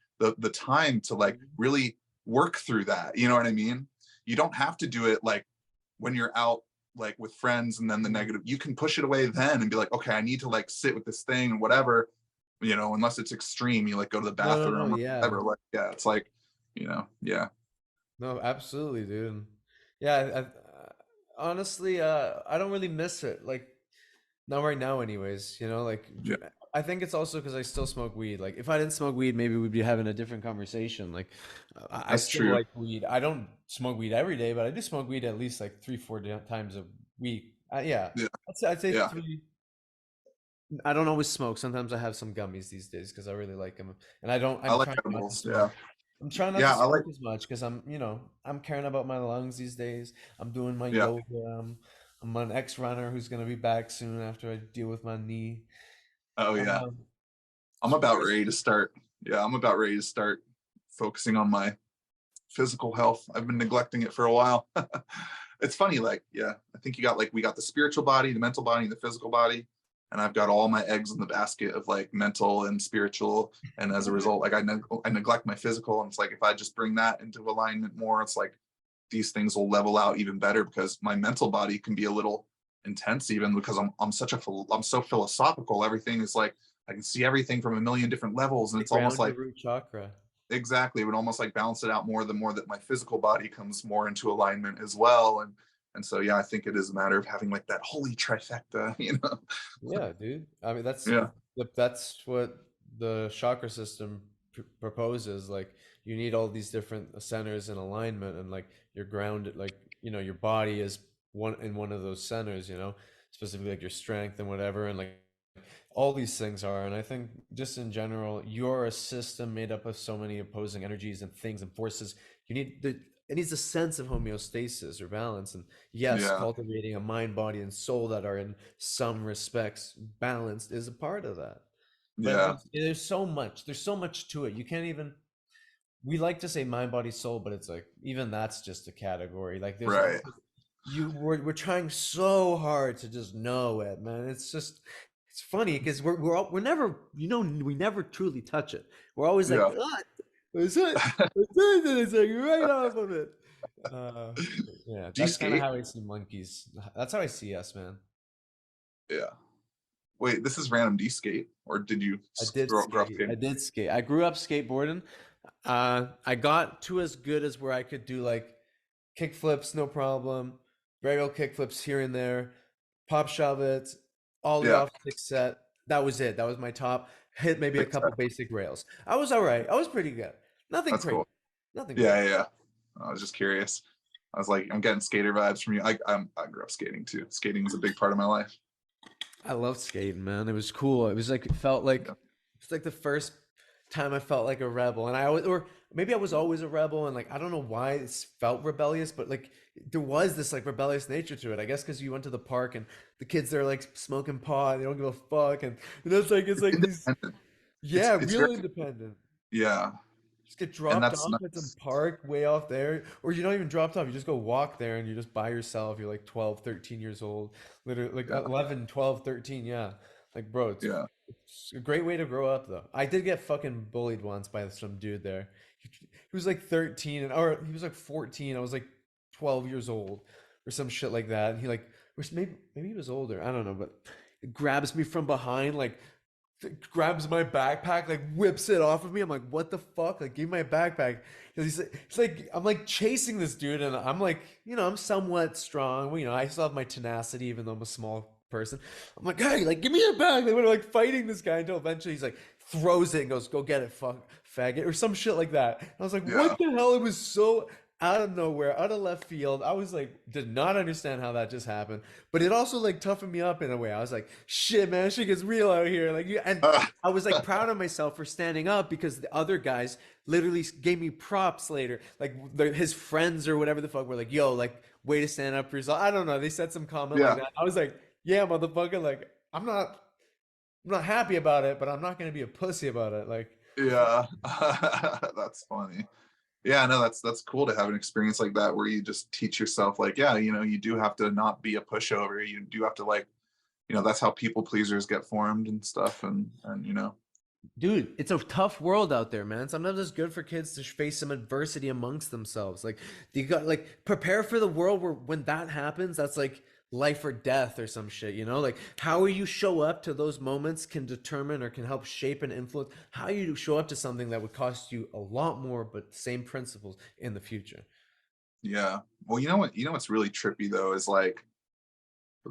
time to like really work through that, you know what I mean? You don't have to do it like when you're out like with friends and then the negative, you can push it away then and be like, okay, I need to like sit with this thing and whatever, you know, unless it's extreme, you like go to the bathroom or
Yeah.
whatever. Like, yeah, it's like, you know, yeah.
No, absolutely, dude. Yeah, honestly, I don't really miss it. Like, not right now, anyways. You know, like
Yeah,
I think it's also because I still smoke weed. Like, if I didn't smoke weed, maybe we'd be having a different conversation. Like, I
that's
still
true.
like weed. I don't smoke weed every day, but I do smoke weed at least like 3, 4 times a week. Yeah,
Yeah,
I'd say
yeah.
3. I don't always smoke. Sometimes I have some gummies these days because I really like them, and I don't.
I
I'm
like
trying not to
edibles. Yeah,
smoke. I'm trying not to
yeah. I like.
smoke as much because I'm caring about my lungs these days. I'm doing my
Yeah.
yoga. I'm an ex-runner who's gonna be back soon after I deal with my knee.
Oh yeah.
Um,
I'm about ready to start. Yeah, I'm about ready to start focusing on my physical health. I've been neglecting it for a while. It's funny, like, yeah, I think you got like we got the spiritual body, the mental body, the physical body, and I've got all my eggs in the basket of like mental and spiritual. And as a result, like I neglect my physical, and it's like if I just bring that into alignment more, it's like these things will level out even better, because my mental body can be a little intense even because I'm so philosophical. Everything is like I can see everything from a million different levels, and
they
it's almost
ground your
like
root chakra.
exactly, it would almost like balance it out more the more that my physical body comes more into alignment as well. And so yeah, I think it is a matter of having like that holy trifecta, you know.
Yeah, dude. I mean,
Yeah,
that's what the chakra system proposes. Like, you need all these different centers in alignment, and like you're grounded. Like, your body is one of those centers. Specifically like your strength and whatever, and like all these things are. And I think just in general, you're a system made up of so many opposing energies and things and forces. It needs a sense of homeostasis or balance. And yes,
yeah,
cultivating a mind, body, and soul that are in some respects balanced is a part of that. But
yeah,
there's so much to it. You can't even, we like to say mind, body, soul, but it's like even that's just a category. Like
right.
we're trying so hard to just know it, man. It's funny because we're never, we never truly touch it. We're always like,
Yeah.
what? What's it? What's it? And it's like right off of it. Uh, yeah,
Do you
that's kind of
skate?
how I see monkeys. That's how I see us, man.
Yeah. Wait, this is random. Do you skate, or did you
I did
grow up
skate. I
skating?
did skate. I grew up skateboarding. I got to as good as where I could do like kick flips, no problem. Varial kick flips here and there, pop shove it, ollie
Yeah,
off six set. That was it. That was my top. Hit maybe a
six
couple basic rails. I was all right. I was pretty good. Nothing
that's
crazy.
cool.
Nothing
Yeah,
crazy.
yeah, yeah. I was just curious. I was like, I'm getting skater vibes from you. I grew up skating too. Skating was a big part of my life.
I loved skating, man. It was cool. It was like it felt like
Yeah.
it's like the first time I felt like a rebel, and I always or maybe I was always a rebel, and like I don't know why it felt rebellious, but like there was this like rebellious nature to it. I guess because you went to the park and the kids there like smoking pot, they don't give a fuck, and it's like these,
Independent.
yeah,
It's
real
very,
independent.
yeah,
Just get
and
dropped
that's
off at some
nice.
park way off there, or you're not even dropped off, you just go walk there and you're just by yourself. You're like 12, 13 years old, literally like
Yeah,
11, 12, 13. Yeah, like bro,
yeah.
it's a great way to grow up though. I did get fucking bullied once by some dude there. He was like 13, and or he was like 14. I was like 12 years old or some shit like that, and he like, which maybe he was older, I don't know, but he grabs me from behind, like grabs my backpack, like whips it off of me. I'm like, what the fuck? Like, give me my backpack. 'Cause he's like, I'm like chasing this dude, and I'm like, I'm somewhat strong. Well, I still have my tenacity, even though I'm a small person. I'm like, hey, like, give me your bag. Like, we're like fighting this guy until eventually he's like, throws it and goes, go get it, fuck, faggot, or some shit like that. And I was like,
Yeah.
what the hell? It was so out of nowhere, out of left field. I was like, did not understand how that just happened, but it also like toughened me up in a way. I was like, shit, man, shit gets real out here. Like, and I was like proud of myself for standing up because the other guys literally gave me props later. Like his friends or whatever the fuck were like, yo, like, way to stand up for yourself. I don't know. They said some comment like
Yeah.
that. I was like, yeah, motherfucker. Like, I'm not happy about it, but I'm not gonna be a pussy about it. Like,
Yeah. That's funny. Yeah, no, that's cool to have an experience like that where you just teach yourself like, yeah, you do have to not be a pushover. You do have to like, that's how people pleasers get formed and stuff, and.
dude, it's a tough world out there, man. Sometimes it's good for kids to face some adversity amongst themselves. Like, you got like prepare for the world where when that happens, that's like life or death or some shit, Like how you show up to those moments can determine or can help shape and influence how you show up to something that would cost you a lot more, but same principles in the future.
Yeah. Well, what's really trippy though is like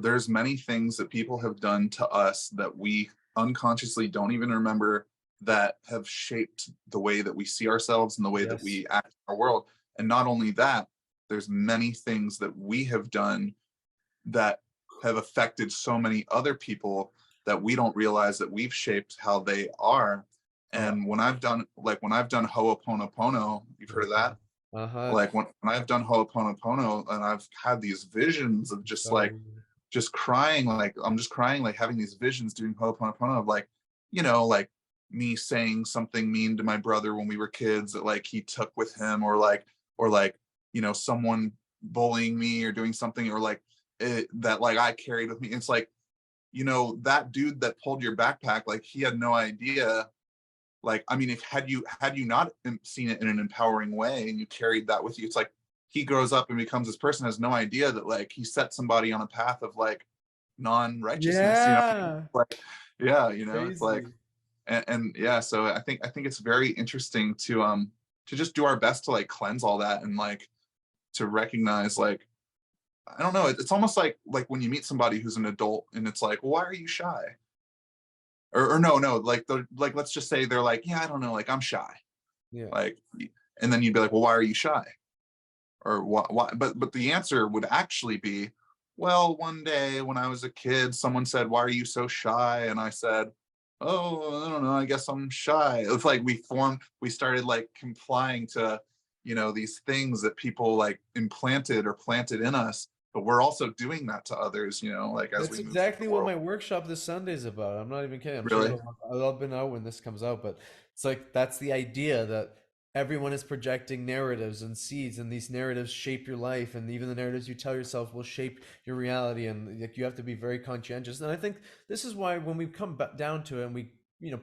there's many things that people have done to us that we unconsciously don't even remember that have shaped the way that we see ourselves and the way that
Yes.
we act in our world. And not only that, there's many things that we have done that have affected so many other people that we don't realize that we've shaped how they are.
Oh,
And when I've done Ho'oponopono, you've heard of that?
uh-huh.
Like when I've done Ho'oponopono and I've had these visions of
Oh,
just crying, like I'm just crying, like having these visions doing Ho'oponopono of like me saying something mean to my brother when we were kids that like he took with him, or like someone bullying me or doing something, or like that like I carried with me. It's like that dude that pulled your backpack, like he had no idea. Like, I mean, if had you not seen it in an empowering way and you carried that with you, it's like he grows up and becomes this person, has no idea that like he set somebody on a path of like non-righteousness,
yeah.
like, yeah, it's like,
Crazy.
and yeah, so I think it's very interesting to just do our best to like cleanse all that and like to recognize, like, I don't know, it's almost like when you meet somebody who's an adult and it's like, why are you shy? Or no, like like let's just say they're like, yeah, I don't know, like I'm shy,
Yeah.
like, and then you'd be like, well, why are you shy? Or why? But the answer would actually be, well, one day when I was a kid, someone said, why are you so shy? And I said, oh, I don't know, I guess I'm shy. It's like we started like complying to these things that people like implanted or planted in us, but we're also doing that to others, like as
That's
we move through
exactly
the
what
world.
my workshop this Sunday is about. I'm not even kidding. I'm sure
Really?
it'll have been out when this comes out, but it's like that's the idea that everyone is projecting narratives and seeds, and these narratives shape your life, and even the narratives you tell yourself will shape your reality, and like you have to be very conscientious. And I think this is why when we come down to it, and we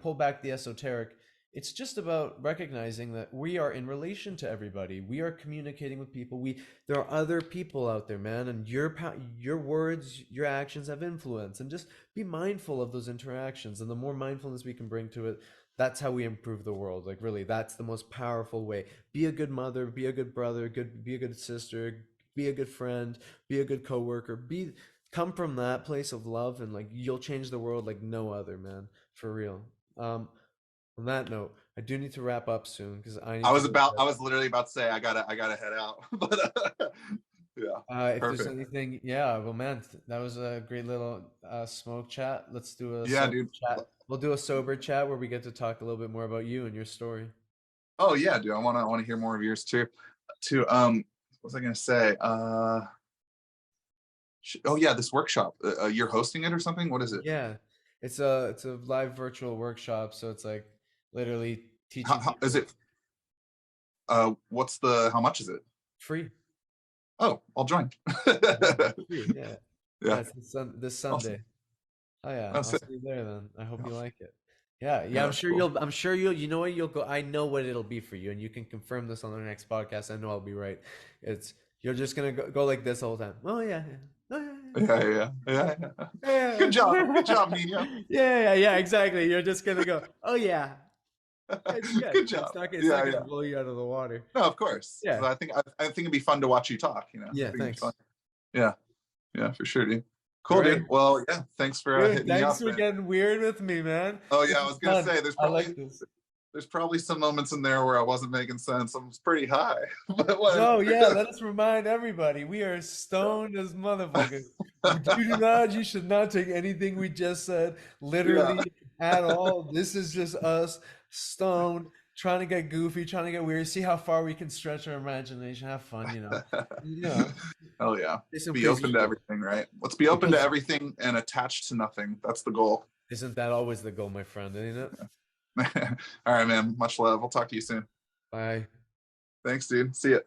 pull back the esoteric, it's just about recognizing that we are in relation to everybody. We are communicating with people. There are other people out there, man, and your words, your actions have influence, and just be mindful of those interactions. And the more mindfulness we can bring to it, that's how we improve the world. Like really, that's the most powerful way. Be a good mother, be a good brother, be a good sister, be a good friend, be a good coworker. Come from that place of love, and like you'll change the world like no other, man, for real. Um, on that note, I do need to wrap up soon because I need to go to
I
bed.
was literally about to say I gotta head out, but yeah,
If there's
perfect.
anything, yeah, well, man, that was a great little smoke chat. Let's do a
Yeah,
sober
dude.
chat. We'll do a sober chat where we get to talk a little bit more about you and your story.
Oh yeah, dude. I want to hear more of yours too. What was I gonna say? Oh yeah, this workshop. You're hosting it or something? What is it?
Yeah, it's a live virtual workshop, so it's like literally teaching
How is
people
it? How much is it?
free.
Oh, I'll join.
Yeah, free. Yeah, yeah.
Yeah.
It's this
Awesome.
Sunday. Oh yeah,
That's
I'll
it.
see you there then. I hope you like it. Yeah, yeah.
Yeah, that's cool.
I'm sure you'll. You know what? You'll go. I know what it'll be for you, and you can confirm this on the next podcast. I know I'll be right. It's you're just gonna go like this the whole time. Oh yeah, yeah. Oh yeah,
Yeah.
yeah.
Good job. Good
Yeah.
job, Nino.
Yeah. Exactly. You're just gonna go. Oh yeah. It's good.
Good job.
It's not
Yeah,
gonna
yeah.
blow you out of the water.
No, of course.
Yeah.
I think it'd be fun to watch you talk. I
Yeah.
think it'd be fun.
Thanks.
Yeah, yeah, for sure, dude. Cool,
Great.
dude. Well, yeah. Thanks for
Dude,
hitting me
thanks
up,
for
man.
getting weird with me, man.
Oh
This
yeah, I
is
was gonna
fun.
say
I like this.
there's probably some moments in there where I wasn't making sense. I was pretty high, but whatever.
No, yeah, let us remind everybody we are stoned as motherfuckers. You should not take anything we just said
Yeah.
literally at all. This is just us stoned, trying to get goofy, trying to get weird, see how far we can stretch our imagination, have fun, you know. You know,
Oh yeah.
say some
Be
crazy
open to
shit.
everything, right? Let's be open to
Because
everything and attached to nothing. That's the goal.
isn't that always the goal, my friend, ain't it?
All right, man. Much love. We'll talk to you soon.
Bye.
Thanks, dude. See ya.